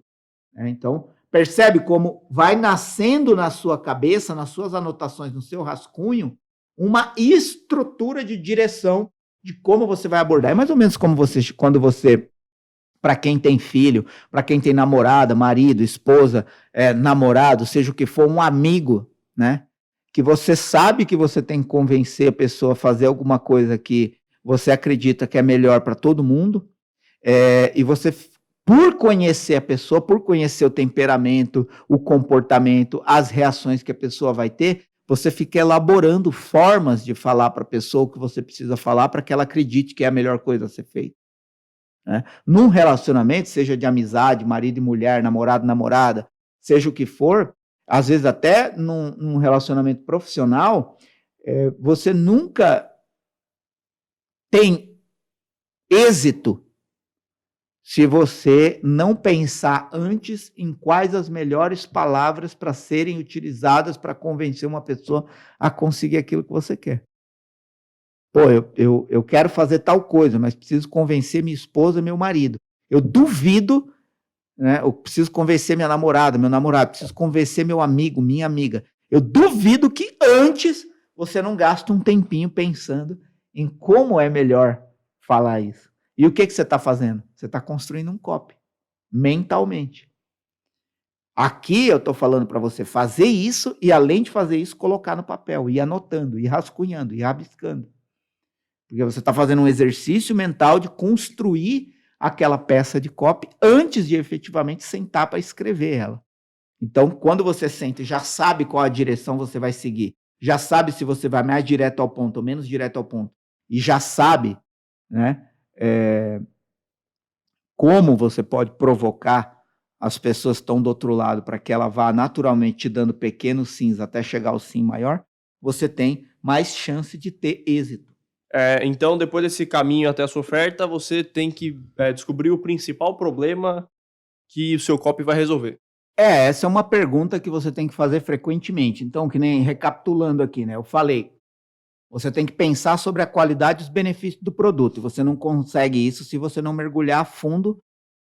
Então, percebe como vai nascendo na sua cabeça, nas suas anotações, no seu rascunho, uma estrutura de direção de como você vai abordar. É mais ou menos como quando você, para quem tem filho, para quem tem namorada, marido, esposa, namorado, seja o que for, um amigo, né? Que você sabe que você tem que convencer a pessoa a fazer alguma coisa que você acredita que é melhor para todo mundo, e você, por conhecer a pessoa, por conhecer o temperamento, o comportamento, as reações que a pessoa vai ter, você fica elaborando formas de falar para a pessoa o que você precisa falar para que ela acredite que é a melhor coisa a ser feita. Né? Num relacionamento, seja de amizade, marido e mulher, namorado, namorada, seja o que for, às vezes até num relacionamento profissional, você nunca tem êxito se você não pensar antes em quais as melhores palavras para serem utilizadas para convencer uma pessoa a conseguir aquilo que você quer. Pô, eu quero fazer tal coisa, mas preciso convencer minha esposa, meu marido. Eu duvido, né? Eu preciso convencer minha namorada, meu namorado, preciso convencer meu amigo, minha amiga. Eu duvido que antes você não gaste um tempinho pensando em como é melhor falar isso. E o que você está fazendo? Você está construindo um copy, mentalmente. Aqui eu estou falando para você fazer isso e, além de fazer isso, colocar no papel, ir anotando, ir rascunhando, ir rabiscando. Porque você está fazendo um exercício mental de construir aquela peça de copy antes de efetivamente sentar para escrever ela. Então, quando você senta e já sabe qual a direção você vai seguir, já sabe se você vai mais direto ao ponto ou menos direto ao ponto, e já sabe, né, como você pode provocar as pessoas que estão do outro lado para que ela vá naturalmente te dando pequenos sims até chegar ao sim maior, você tem mais chance de ter êxito. Então, depois desse caminho até a sua oferta, você tem que descobrir o principal problema que o seu copy vai resolver. Essa é uma pergunta que você tem que fazer frequentemente. Então, que nem recapitulando aqui, né? Eu falei, você tem que pensar sobre a qualidade e os benefícios do produto. E você não consegue isso se você não mergulhar a fundo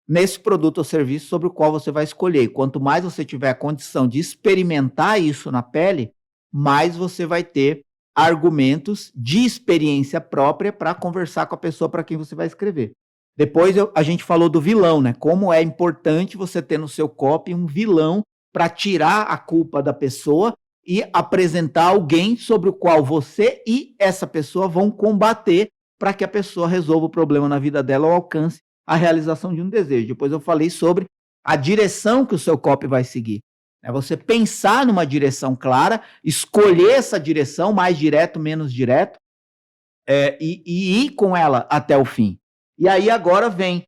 nesse produto ou serviço sobre o qual você vai escolher. E quanto mais você tiver a condição de experimentar isso na pele, mais você vai ter argumentos de experiência própria para conversar com a pessoa para quem você vai escrever. Depois a gente falou do vilão, né? Como é importante você ter no seu copy um vilão para tirar a culpa da pessoa e apresentar alguém sobre o qual você e essa pessoa vão combater para que a pessoa resolva o problema na vida dela ou alcance a realização de um desejo. Depois eu falei sobre a direção que o seu copy vai seguir. É você pensar numa direção clara, escolher essa direção, mais direto, menos direto, e ir com ela até o fim. E aí agora vem,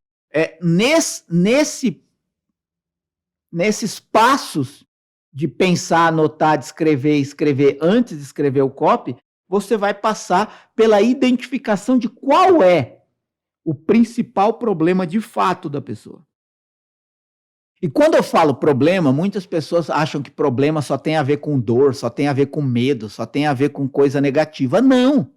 nesses passos de pensar, anotar, de escrever e escrever antes de escrever o copy, você vai passar pela identificação de qual é o principal problema de fato da pessoa. E quando eu falo problema, muitas pessoas acham que problema só tem a ver com dor, só tem a ver com medo, só tem a ver com coisa negativa. Não!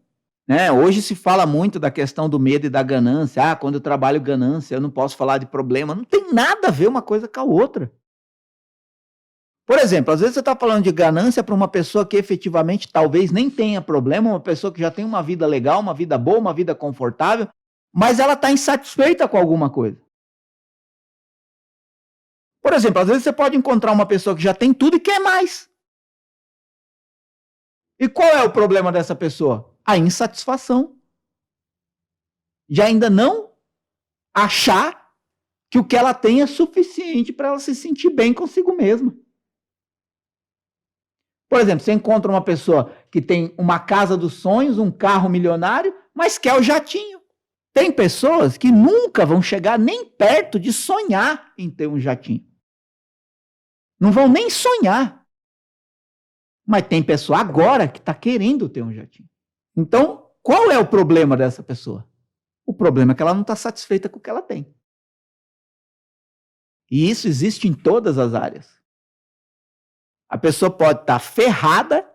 Né? Hoje se fala muito da questão do medo e da ganância. Quando eu trabalho ganância, eu não posso falar de problema. Não tem nada a ver uma coisa com a outra. Por exemplo, às vezes você está falando de ganância para uma pessoa que efetivamente talvez nem tenha problema, uma pessoa que já tem uma vida legal, uma vida boa, uma vida confortável, mas ela está insatisfeita com alguma coisa. Por exemplo, às vezes você pode encontrar uma pessoa que já tem tudo e quer mais. E qual é o problema dessa pessoa? A insatisfação. De ainda não achar que o que ela tem é suficiente para ela se sentir bem consigo mesma. Por exemplo, você encontra uma pessoa que tem uma casa dos sonhos, um carro milionário, mas quer o jatinho. Tem pessoas que nunca vão chegar nem perto de sonhar em ter um jatinho. Não vão nem sonhar. Mas tem pessoa agora que está querendo ter um jatinho. Então, qual é o problema dessa pessoa? O problema é que ela não está satisfeita com o que ela tem. E isso existe em todas as áreas. A pessoa pode estar ferrada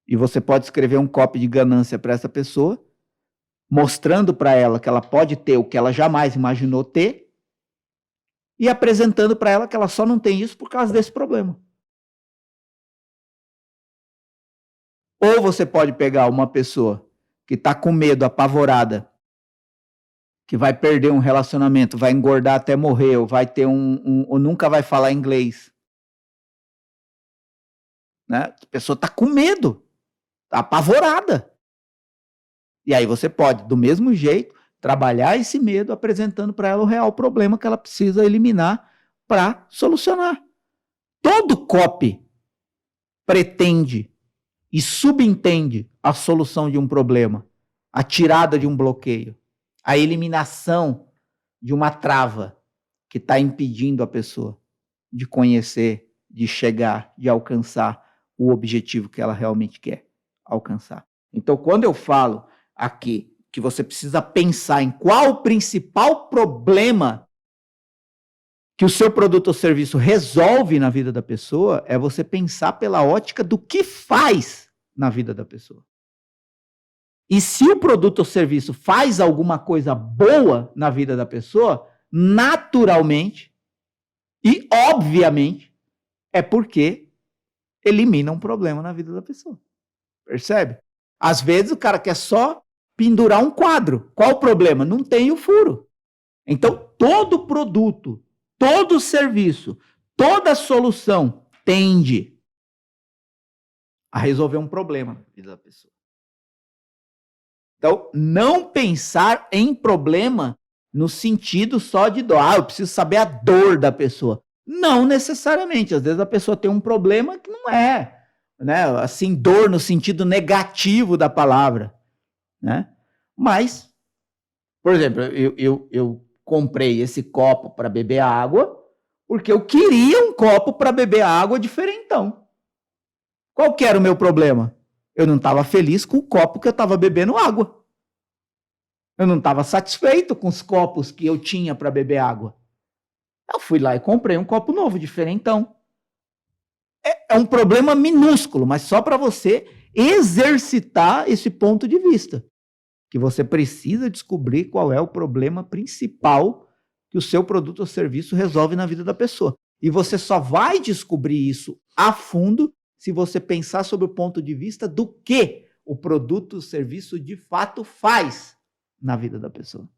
e você pode escrever um copy de ganância para essa pessoa, mostrando para ela que ela pode ter o que ela jamais imaginou ter e apresentando para ela que ela só não tem isso por causa desse problema. Ou você pode pegar uma pessoa que está com medo, apavorada, que vai perder um relacionamento, vai engordar até morrer, ou vai ter ou nunca vai falar inglês. Né? A pessoa está com medo, está apavorada. E aí você pode, do mesmo jeito, trabalhar esse medo apresentando para ela o real problema que ela precisa eliminar para solucionar. Todo copy pretende e subentende a solução de um problema, a tirada de um bloqueio, a eliminação de uma trava que está impedindo a pessoa de conhecer, de chegar, de alcançar o objetivo que ela realmente quer alcançar. Então, quando eu falo aqui que você precisa pensar em qual o principal problema que o seu produto ou serviço resolve na vida da pessoa, é você pensar pela ótica do que faz na vida da pessoa. E se o produto ou serviço faz alguma coisa boa na vida da pessoa, naturalmente e obviamente é porque elimina um problema na vida da pessoa. Percebe? Às vezes o cara quer só pendurar um quadro. Qual o problema? Não tem o furo. Então, todo produto, todo serviço, toda solução tende a resolver um problema na vida da pessoa. Então, não pensar em problema no sentido só de dor. Eu preciso saber a dor da pessoa. Não necessariamente. Às vezes a pessoa tem um problema que não é, né? Assim, dor no sentido negativo da palavra, né? Mas, por exemplo, eu comprei esse copo para beber água porque eu queria um copo para beber água diferentão. Qual que era o meu problema? Eu não estava feliz com o copo que eu estava bebendo água. Eu não estava satisfeito com os copos que eu tinha para beber água. Eu fui lá e comprei um copo novo, diferentão. É um problema minúsculo, mas só para você exercitar esse ponto de vista. Que você precisa descobrir qual é o problema principal que o seu produto ou serviço resolve na vida da pessoa. E você só vai descobrir isso a fundo se você pensar sobre o ponto de vista do que o produto ou serviço de fato faz na vida da pessoa.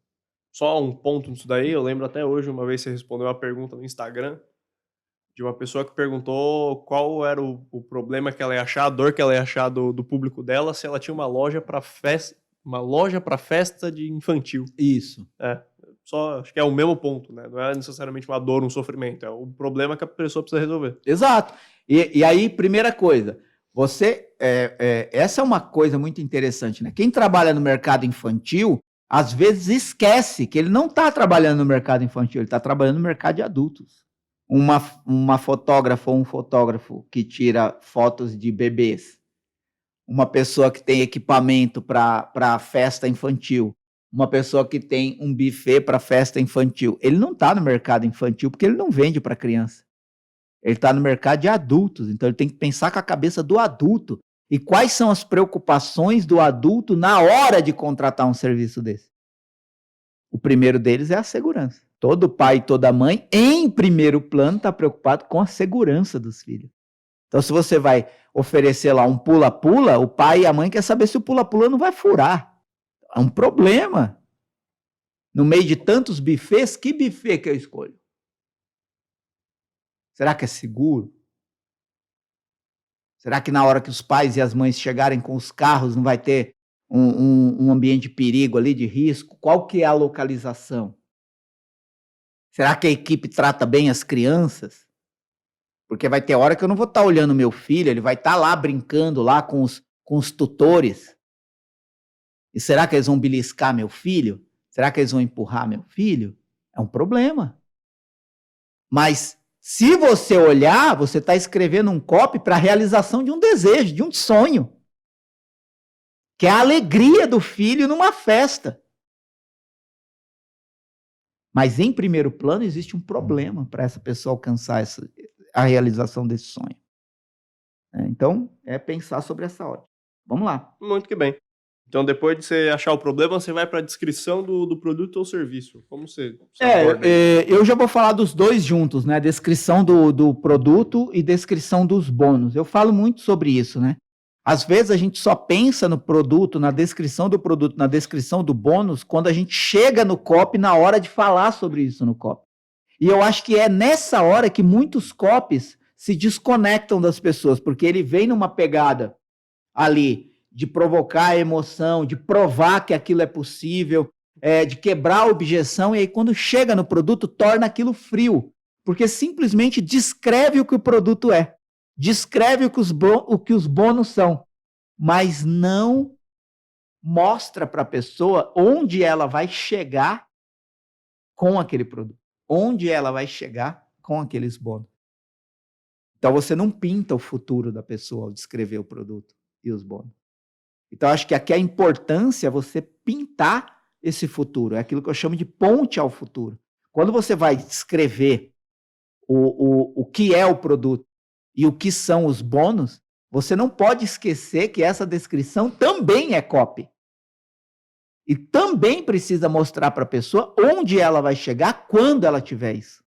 Só um ponto nisso daí, eu lembro até hoje, uma vez você respondeu uma pergunta no Instagram de uma pessoa que perguntou qual era o problema que ela ia achar, a dor que ela ia achar do público dela, se ela tinha uma loja para festa de infantil. Isso. Só acho que é o mesmo ponto, né? Não é necessariamente uma dor, um sofrimento, é o problema que a pessoa precisa resolver. Exato. E aí, primeira coisa, essa é uma coisa muito interessante, né? Quem trabalha no mercado infantil, às vezes esquece que ele não está trabalhando no mercado infantil, ele está trabalhando no mercado de adultos. Uma fotógrafa ou um fotógrafo que tira fotos de bebês, uma pessoa que tem equipamento para festa infantil, uma pessoa que tem um buffet para festa infantil, ele não está no mercado infantil porque ele não vende para criança. Ele está no mercado de adultos, então ele tem que pensar com a cabeça do adulto. E quais são as preocupações do adulto na hora de contratar um serviço desse? O primeiro deles é a segurança. Todo pai e toda mãe, em primeiro plano, está preocupado com a segurança dos filhos. Então, se você vai oferecer lá um pula-pula, o pai e a mãe querem saber se o pula-pula não vai furar. É um problema. No meio de tantos buffets, que buffet que eu escolho? Será que é seguro? Será que na hora que os pais e as mães chegarem com os carros não vai ter um ambiente de perigo ali, de risco? Qual que é a localização? Será que a equipe trata bem as crianças? Porque vai ter hora que eu não vou estar olhando meu filho, ele vai estar lá brincando lá com os tutores. E será que eles vão beliscar meu filho? Será que eles vão empurrar meu filho? É um problema. Mas se você olhar, você está escrevendo um copy para a realização de um desejo, de um sonho. Que é a alegria do filho numa festa. Mas em primeiro plano existe um problema para essa pessoa alcançar a realização desse sonho. Então, é pensar sobre essa ótica. Vamos lá. Muito que bem. Então, depois de você achar o problema, você vai para a descrição do produto ou serviço. Como você aborda? Eu já vou falar dos dois juntos, né? Descrição do produto e descrição dos bônus. Eu falo muito sobre isso, né? Às vezes a gente só pensa no produto, na descrição do produto, na descrição do bônus, quando a gente chega no copy na hora de falar sobre isso no copy. E eu acho que é nessa hora que muitos copies se desconectam das pessoas, porque ele vem numa pegada ali de provocar a emoção, de provar que aquilo é possível, de quebrar a objeção, e aí quando chega no produto, torna aquilo frio, porque simplesmente descreve o que o produto é, descreve o que os bônus são, mas não mostra para a pessoa onde ela vai chegar com aquele produto, onde ela vai chegar com aqueles bônus. Então você não pinta o futuro da pessoa ao descrever o produto e os bônus. Então acho que aqui a importância é você pintar esse futuro, é aquilo que eu chamo de ponte ao futuro. Quando você vai descrever o que é o produto e o que são os bônus, você não pode esquecer que essa descrição também é copy. E também precisa mostrar para a pessoa onde ela vai chegar quando ela tiver isso.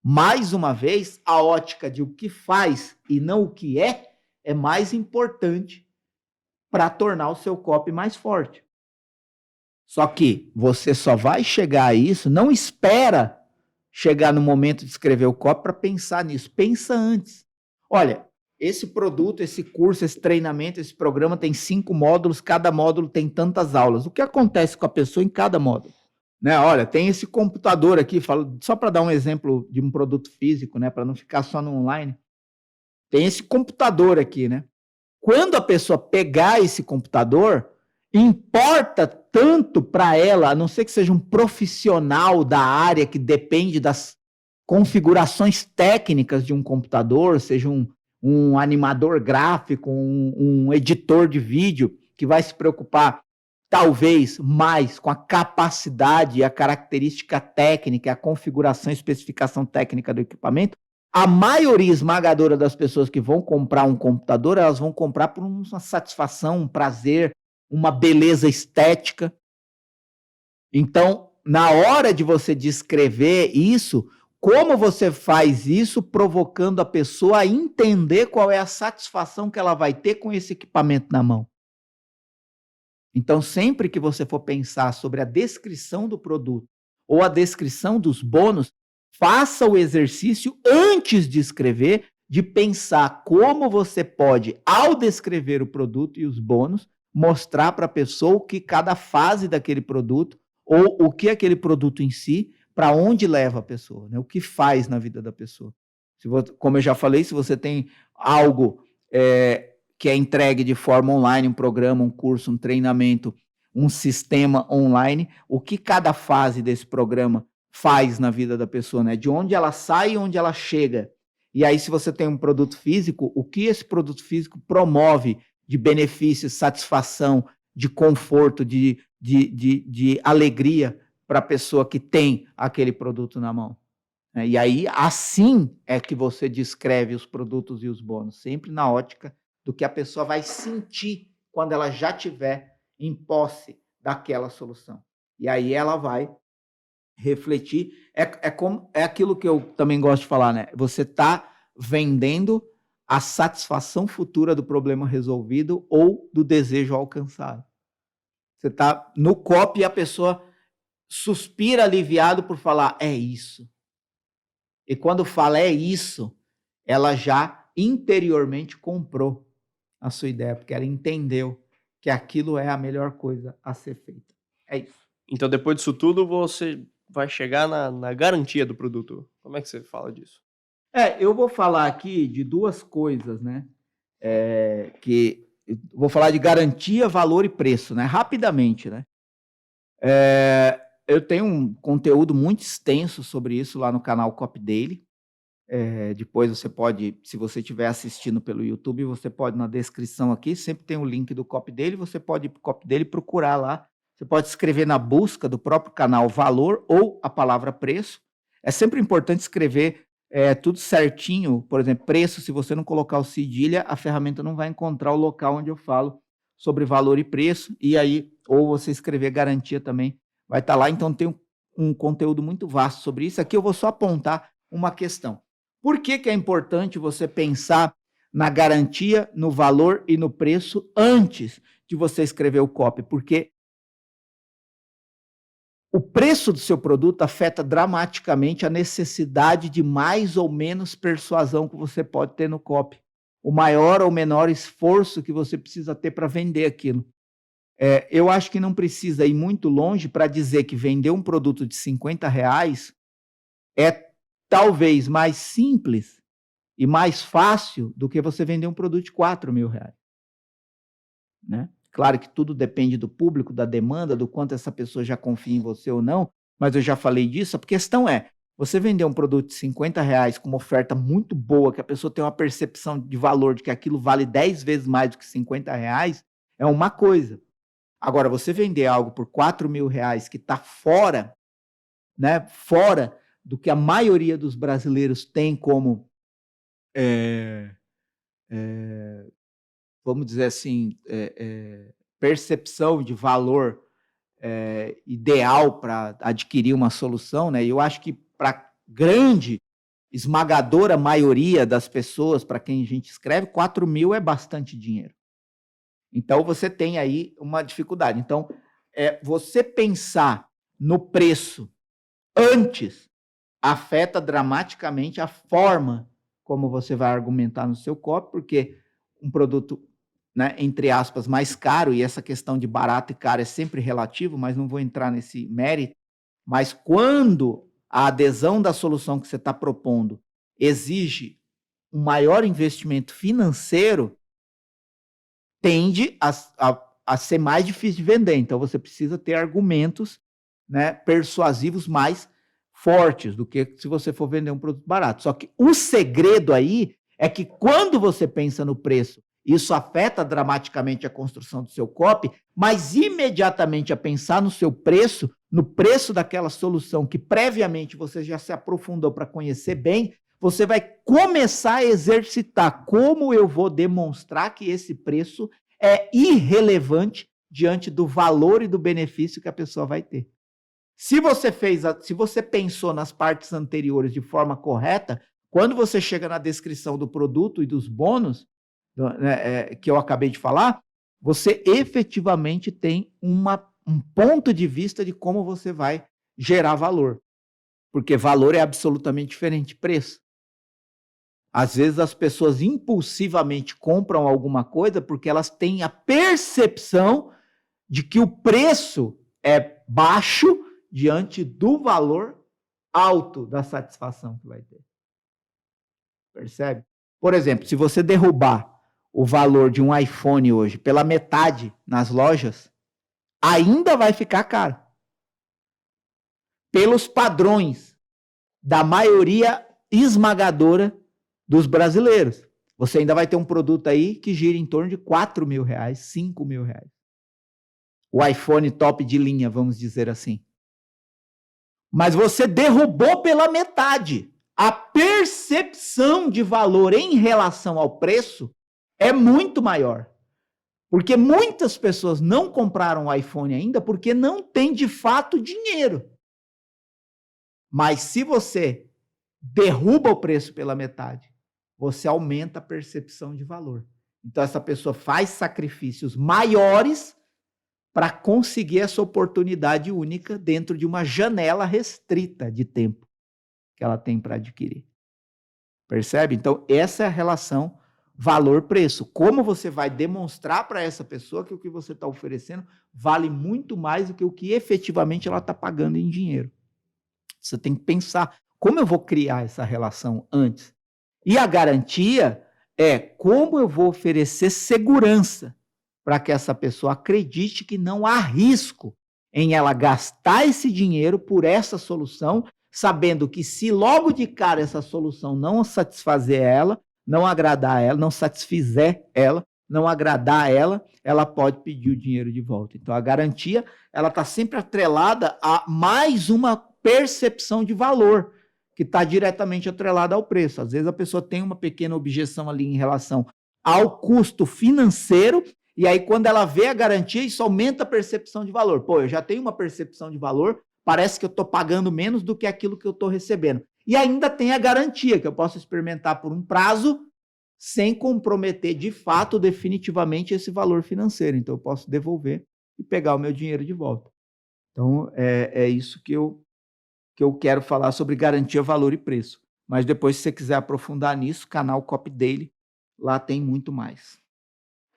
Mais uma vez, a ótica de o que faz e não o que é mais importante para tornar o seu copy mais forte. Só que você só vai chegar a isso, não espera chegar no momento de escrever o copy para pensar nisso. Pensa antes. Olha, esse produto, esse curso, esse treinamento, esse programa tem 5 módulos, cada módulo tem tantas aulas. O que acontece com a pessoa em cada módulo? Né? Olha, tem esse computador aqui, só para dar um exemplo de um produto físico, né? Para não ficar só no online. Tem esse computador aqui, né? Quando a pessoa pegar esse computador, importa tanto para ela, a não ser que seja um profissional da área que depende das configurações técnicas de um computador, seja um animador gráfico, um editor de vídeo, que vai se preocupar talvez mais com a capacidade e a característica técnica, a configuração e especificação técnica do equipamento. A maioria esmagadora das pessoas que vão comprar um computador, elas vão comprar por uma satisfação, um prazer, uma beleza estética. Então, na hora de você descrever isso, como você faz isso provocando a pessoa a entender qual é a satisfação que ela vai ter com esse equipamento na mão? Então, sempre que você for pensar sobre a descrição do produto ou a descrição dos bônus, faça o exercício antes de escrever, de pensar como você pode, ao descrever o produto e os bônus, mostrar para a pessoa o que cada fase daquele produto ou o que aquele produto em si, para onde leva a pessoa, né? O que faz na vida da pessoa. Como eu já falei, se você tem algo que é entregue de forma online, um programa, um curso, um treinamento, um sistema online, o que cada fase desse programa faz na vida da pessoa, né? De onde ela sai e onde ela chega. E aí, se você tem um produto físico, o que esse produto físico promove de benefícios, satisfação, de conforto, de alegria para a pessoa que tem aquele produto na mão. E aí, assim é que você descreve os produtos e os bônus, sempre na ótica do que a pessoa vai sentir quando ela já tiver em posse daquela solução. E aí ela vai refletir. É aquilo que eu também gosto de falar, né? Você está vendendo a satisfação futura do problema resolvido ou do desejo alcançado. Você está no copy e a pessoa suspira aliviado por falar, é isso. E quando fala é isso, ela já interiormente comprou a sua ideia, porque ela entendeu que aquilo é a melhor coisa a ser feita. É isso. Então, depois disso tudo, você vai chegar na garantia do produto. Como é que você fala disso? Eu vou falar aqui de 2 coisas, né? Vou falar de garantia, valor e preço, né? Rapidamente, né? Eu tenho um conteúdo muito extenso sobre isso lá no canal Copy Daily. Depois você pode, se você estiver assistindo pelo YouTube, você pode, na descrição aqui, sempre tem o link do Copy Daily, você pode ir para o Copy Daily procurar lá. Você pode escrever na busca do próprio canal valor ou a palavra preço. É sempre importante escrever tudo certinho. Por exemplo, preço, se você não colocar o cedilha, a ferramenta não vai encontrar o local onde eu falo sobre valor e preço. E aí, ou você escrever garantia também, vai estar lá. Então, tem um conteúdo muito vasto sobre isso. Aqui eu vou só apontar uma questão. Por que é importante você pensar na garantia, no valor e no preço antes de você escrever o copy, porque o preço do seu produto afeta dramaticamente a necessidade de mais ou menos persuasão que você pode ter no copy. O maior ou menor esforço que você precisa ter para vender aquilo. Eu acho que não precisa ir muito longe para dizer que vender um produto de R$50 é talvez mais simples e mais fácil do que você vender um produto de R$4.000. Né? Claro que tudo depende do público, da demanda, do quanto essa pessoa já confia em você ou não, mas eu já falei disso. A questão é, você vender um produto de R$50 com uma oferta muito boa, que a pessoa tem uma percepção de valor de que aquilo vale 10 vezes mais do que R$50, é uma coisa. Agora, você vender algo por R$4.000 que está fora, né, fora do que a maioria dos brasileiros tem como, vamos dizer assim, percepção de valor ideal para adquirir uma solução, né? Eu acho que para grande, esmagadora maioria das pessoas para quem a gente escreve, 4.000 é bastante dinheiro. Então, você tem aí uma dificuldade. Então, você pensar no preço antes afeta dramaticamente a forma como você vai argumentar no seu copy, porque um produto, né, entre aspas, mais caro, e essa questão de barato e caro é sempre relativo, mas não vou entrar nesse mérito, mas quando a adesão da solução que você está propondo exige um maior investimento financeiro, tende a ser mais difícil de vender. Então, você precisa ter argumentos, né, persuasivos mais fortes do que se você for vender um produto barato. Só que o segredo aí é que quando você pensa no preço, isso afeta dramaticamente a construção do seu copy, mas imediatamente a pensar no seu preço, no preço daquela solução que previamente você já se aprofundou para conhecer bem, você vai começar a exercitar como eu vou demonstrar que esse preço é irrelevante diante do valor e do benefício que a pessoa vai ter. Se você pensou nas partes anteriores de forma correta, quando você chega na descrição do produto e dos bônus, que eu acabei de falar, você efetivamente tem um ponto de vista de como você vai gerar valor. Porque valor é absolutamente diferente de preço. Às vezes as pessoas impulsivamente compram alguma coisa porque elas têm a percepção de que o preço é baixo diante do valor alto da satisfação que vai ter. Percebe? Por exemplo, se você derrubar o valor de um iPhone hoje pela metade nas lojas, ainda vai ficar caro. Pelos padrões da maioria esmagadora dos brasileiros. Você ainda vai ter um produto aí que gira em torno de R$4.000, R$5.000. O iPhone top de linha, vamos dizer assim. Mas você derrubou pela metade. A percepção de valor em relação ao preço é muito maior. Porque muitas pessoas não compraram o iPhone ainda porque não tem de fato dinheiro. Mas se você derruba o preço pela metade, você aumenta a percepção de valor. Então, essa pessoa faz sacrifícios maiores para conseguir essa oportunidade única dentro de uma janela restrita de tempo que ela tem para adquirir. Percebe? Então, essa é a relação valor-preço. Como você vai demonstrar para essa pessoa que o que você está oferecendo vale muito mais do que o que efetivamente ela está pagando em dinheiro. Você tem que pensar, como eu vou criar essa relação antes? E a garantia é como eu vou oferecer segurança para que essa pessoa acredite que não há risco em ela gastar esse dinheiro por essa solução, sabendo que se logo de cara essa solução não satisfazer ela, não agradar ela, não satisfizer ela, não agradar ela, ela pode pedir o dinheiro de volta. Então, a garantia, ela está sempre atrelada a mais uma percepção de valor, que está diretamente atrelada ao preço. Às vezes a pessoa tem uma pequena objeção ali em relação ao custo financeiro, e aí quando ela vê a garantia, isso aumenta a percepção de valor. Pô, eu já tenho uma percepção de valor, parece que eu estou pagando menos do que aquilo que eu estou recebendo. E ainda tem a garantia, que eu posso experimentar por um prazo, sem comprometer de fato, definitivamente, esse valor financeiro. Então, eu posso devolver e pegar o meu dinheiro de volta. Então, é isso que eu quero falar sobre garantia, valor e preço. Mas depois, se você quiser aprofundar nisso, canal Copy Daily, lá tem muito mais.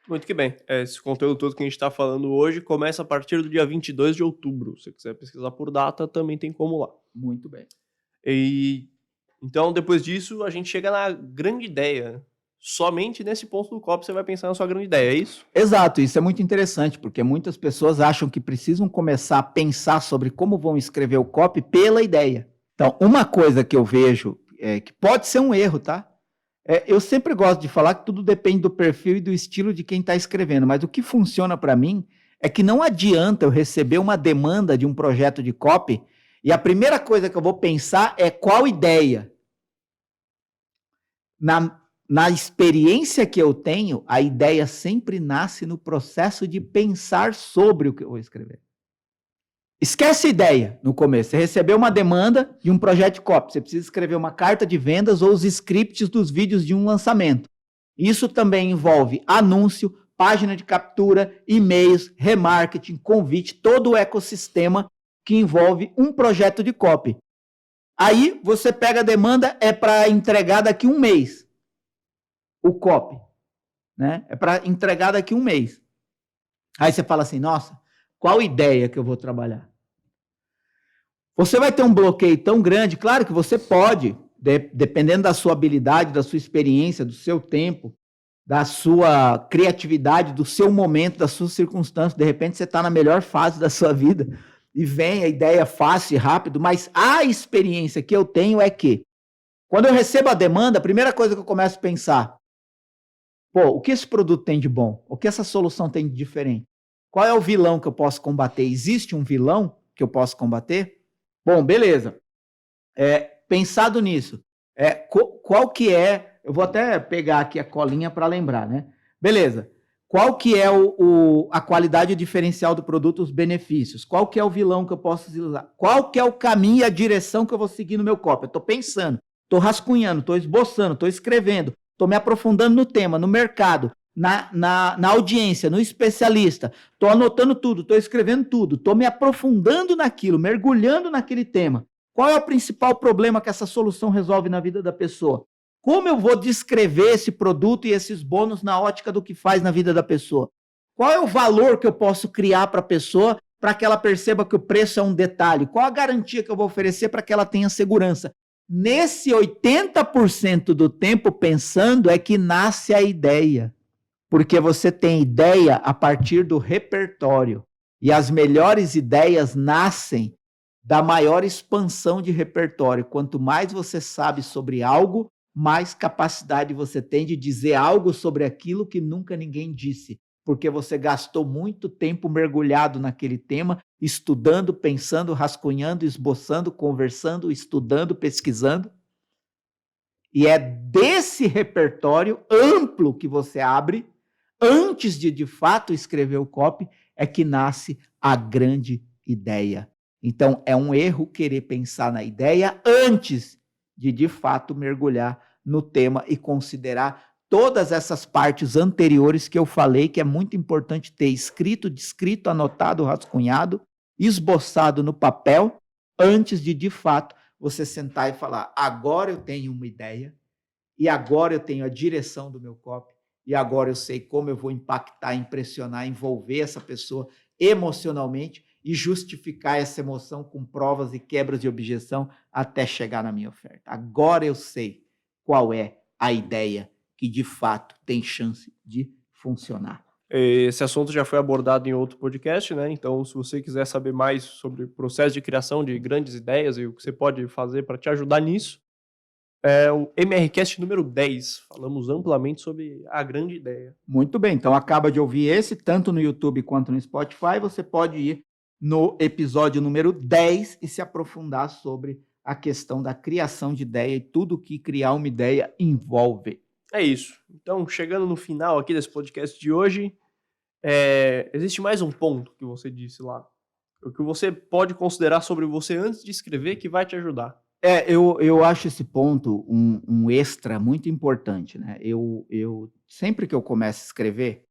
Muito que bem. Esse conteúdo todo que a gente está falando hoje começa a partir do dia 22 de outubro. Se você quiser pesquisar por data, também tem como lá. Muito bem. E então, depois disso, a gente chega na grande ideia. Somente nesse ponto do copy você vai pensar na sua grande ideia, é isso? Exato, isso é muito interessante, porque muitas pessoas acham que precisam começar a pensar sobre como vão escrever o copy pela ideia. Então, uma coisa que eu vejo, que pode ser um erro, tá? Eu sempre gosto de falar que tudo depende do perfil e do estilo de quem está escrevendo, mas o que funciona para mim é que não adianta eu receber uma demanda de um projeto de copy e a primeira coisa que eu vou pensar é qual ideia. Na experiência que eu tenho, a ideia sempre nasce no processo de pensar sobre o que eu vou escrever. Esquece a ideia no começo. Você recebeu uma demanda de um projeto de copy. Você precisa escrever uma carta de vendas ou os scripts dos vídeos de um lançamento. Isso também envolve anúncio, página de captura, e-mails, remarketing, convite, todo o ecossistema que envolve um projeto de copy. Aí você pega a demanda, é para entregar daqui a um mês. O copy, né? É para entregar daqui a um mês. Aí você fala assim, nossa, qual ideia que eu vou trabalhar? Você vai ter um bloqueio tão grande, claro que você pode, dependendo da sua habilidade, da sua experiência, do seu tempo, da sua criatividade, do seu momento, das suas circunstâncias, de repente você está na melhor fase da sua vida e vem a ideia fácil e rápido, mas a experiência que eu tenho é que, quando eu recebo a demanda, a primeira coisa que eu começo a pensar, o que esse produto tem de bom? O que essa solução tem de diferente? Qual é o vilão que eu posso combater? Existe um vilão que eu posso combater? Bom, beleza. Pensado nisso, qual que é... Eu vou até pegar aqui a colinha para lembrar, né? Beleza. Qual que é a qualidade diferencial do produto, os benefícios? Qual que é o vilão que eu posso usar? Qual que é o caminho e a direção que eu vou seguir no meu copy? Eu estou pensando, estou rascunhando, estou esboçando, estou escrevendo, estou me aprofundando no tema, no mercado, na audiência, no especialista. Estou anotando tudo, estou escrevendo tudo, estou me aprofundando naquilo, mergulhando naquele tema. Qual é o principal problema que essa solução resolve na vida da pessoa? Como eu vou descrever esse produto e esses bônus na ótica do que faz na vida da pessoa? Qual é o valor que eu posso criar para a pessoa para que ela perceba que o preço é um detalhe? Qual a garantia que eu vou oferecer para que ela tenha segurança? Nesse 80% do tempo pensando é que nasce a ideia. Porque você tem ideia a partir do repertório. E as melhores ideias nascem da maior expansão de repertório. Quanto mais você sabe sobre algo, mais capacidade você tem de dizer algo sobre aquilo que nunca ninguém disse. Porque você gastou muito tempo mergulhado naquele tema, estudando, pensando, rascunhando, esboçando, conversando, estudando, pesquisando. E é desse repertório amplo que você abre, antes de fato escrever o copy, é que nasce a grande ideia. Então, é um erro querer pensar na ideia antes de fato mergulhar no tema e considerar todas essas partes anteriores que eu falei, que é muito importante ter escrito, descrito, anotado, rascunhado, esboçado no papel, antes de fato, você sentar e falar, agora eu tenho uma ideia, e agora eu tenho a direção do meu copy, e agora eu sei como eu vou impactar, impressionar, envolver essa pessoa emocionalmente e justificar essa emoção com provas e quebras de objeção até chegar na minha oferta. Agora eu sei qual é a ideia que de fato tem chance de funcionar. Esse assunto já foi abordado em outro podcast, né? Então, se você quiser saber mais sobre o processo de criação de grandes ideias e o que você pode fazer para te ajudar nisso, é o MRCast número 10. Falamos amplamente sobre a grande ideia. Muito bem, então acaba de ouvir esse, tanto no YouTube quanto no Spotify, você pode ir no episódio número 10 e se aprofundar sobre a questão da criação de ideia e tudo que criar uma ideia envolve. É isso. Então, chegando no final aqui desse podcast de hoje, existe mais um ponto que você disse lá. O que você pode considerar sobre você antes de escrever que vai te ajudar. Eu acho esse ponto um extra muito importante, né? Sempre que eu começo a escrever,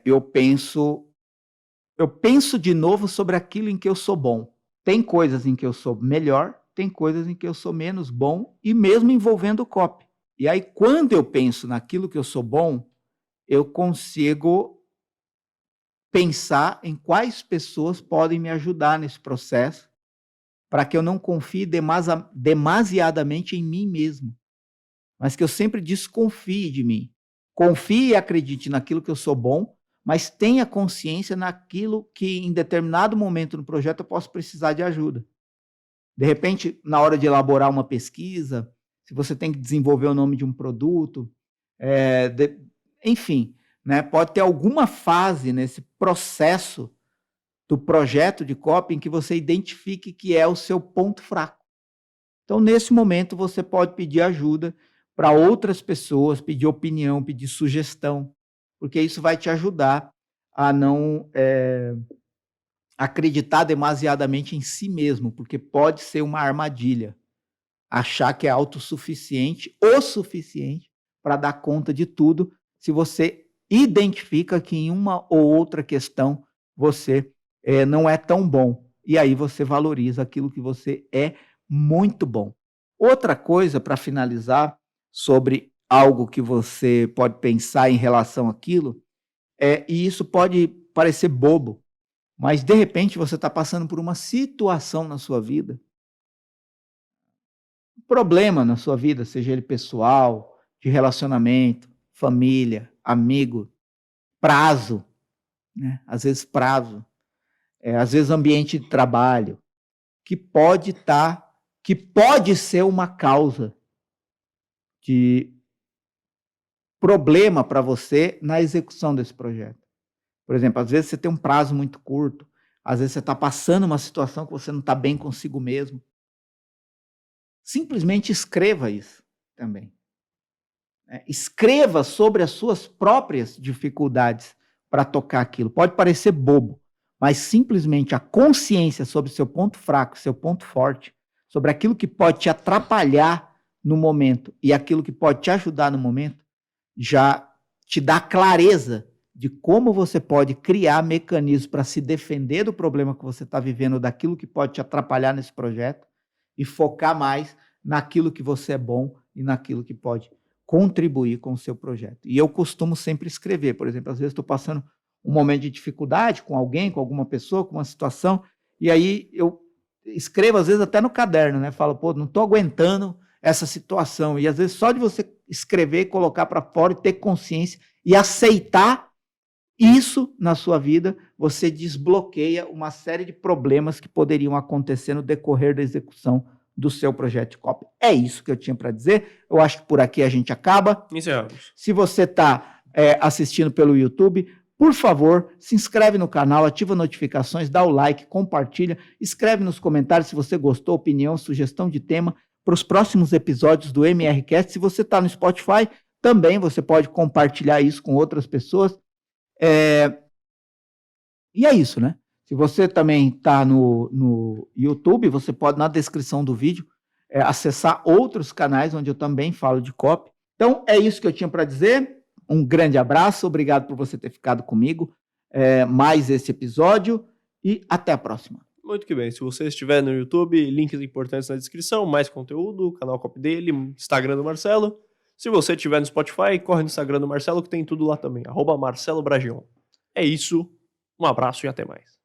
eu penso de novo sobre aquilo em que eu sou bom. Tem coisas em que eu sou melhor, tem coisas em que eu sou menos bom, e mesmo envolvendo copy. E aí, quando eu penso naquilo que eu sou bom, eu consigo pensar em quais pessoas podem me ajudar nesse processo, para que eu não confie demasiadamente em mim mesmo, mas que eu sempre desconfie de mim. Confie e acredite naquilo que eu sou bom, mas tenha consciência naquilo que, em determinado momento no projeto, eu posso precisar de ajuda. De repente, na hora de elaborar uma pesquisa, se você tem que desenvolver o nome de um produto, enfim, né, pode ter alguma fase nesse processo do projeto de copy em que você identifique que é o seu ponto fraco. Então, nesse momento, você pode pedir ajuda para outras pessoas, pedir opinião, pedir sugestão, porque isso vai te ajudar a não acreditar demasiadamente em si mesmo, porque pode ser uma armadilha. Achar que é autossuficiente, o suficiente para dar conta de tudo, se você identifica que em uma ou outra questão você não é tão bom. E aí você valoriza aquilo que você é muito bom. Outra coisa, para finalizar, sobre algo que você pode pensar em relação àquilo, e isso pode parecer bobo, mas de repente você está passando por uma situação na sua vida, um problema na sua vida, seja ele pessoal, de relacionamento, família, amigo, prazo, né? Às vezes prazo, às vezes ambiente de trabalho, que pode ser uma causa de problema para você na execução desse projeto. Por exemplo, às vezes você tem um prazo muito curto, às vezes você está passando uma situação que você não está bem consigo mesmo. Simplesmente escreva isso também. Escreva sobre as suas próprias dificuldades para tocar aquilo. Pode parecer bobo, mas simplesmente a consciência sobre seu ponto fraco, seu ponto forte, sobre aquilo que pode te atrapalhar no momento e aquilo que pode te ajudar no momento, já te dá clareza de como você pode criar mecanismos para se defender do problema que você está vivendo, daquilo que pode te atrapalhar nesse projeto, e focar mais naquilo que você é bom e naquilo que pode contribuir com o seu projeto. E eu costumo sempre escrever, por exemplo, às vezes estou passando um momento de dificuldade com alguém, com alguma pessoa, com uma situação, e aí eu escrevo, às vezes até no caderno, né? Falo, pô, não estou aguentando essa situação. E às vezes só de você escrever, colocar para fora e ter consciência e aceitar isso na sua vida, você desbloqueia uma série de problemas que poderiam acontecer no decorrer da execução do seu projeto de copy. É isso que eu tinha para dizer. Eu acho que por aqui a gente acaba. Encerramos. Se você está assistindo pelo YouTube, por favor, se inscreve no canal, ativa notificações, dá o like, compartilha, escreve nos comentários se você gostou, opinião, sugestão de tema para os próximos episódios do MRCast. Se você está no Spotify, também você pode compartilhar isso com outras pessoas. E é isso, né? Se você também está no YouTube, você pode, na descrição do vídeo, acessar outros canais onde eu também falo de copy. Então, é isso que eu tinha para dizer. Um grande abraço, obrigado por você ter ficado comigo mais esse episódio e até a próxima. Muito que bem. Se você estiver no YouTube, links importantes na descrição, mais conteúdo, canal copy dele, Instagram do Marcelo. Se você estiver no Spotify, corre no Instagram do Marcelo que tem tudo lá também, @MarceloBragion. É isso, um abraço e até mais.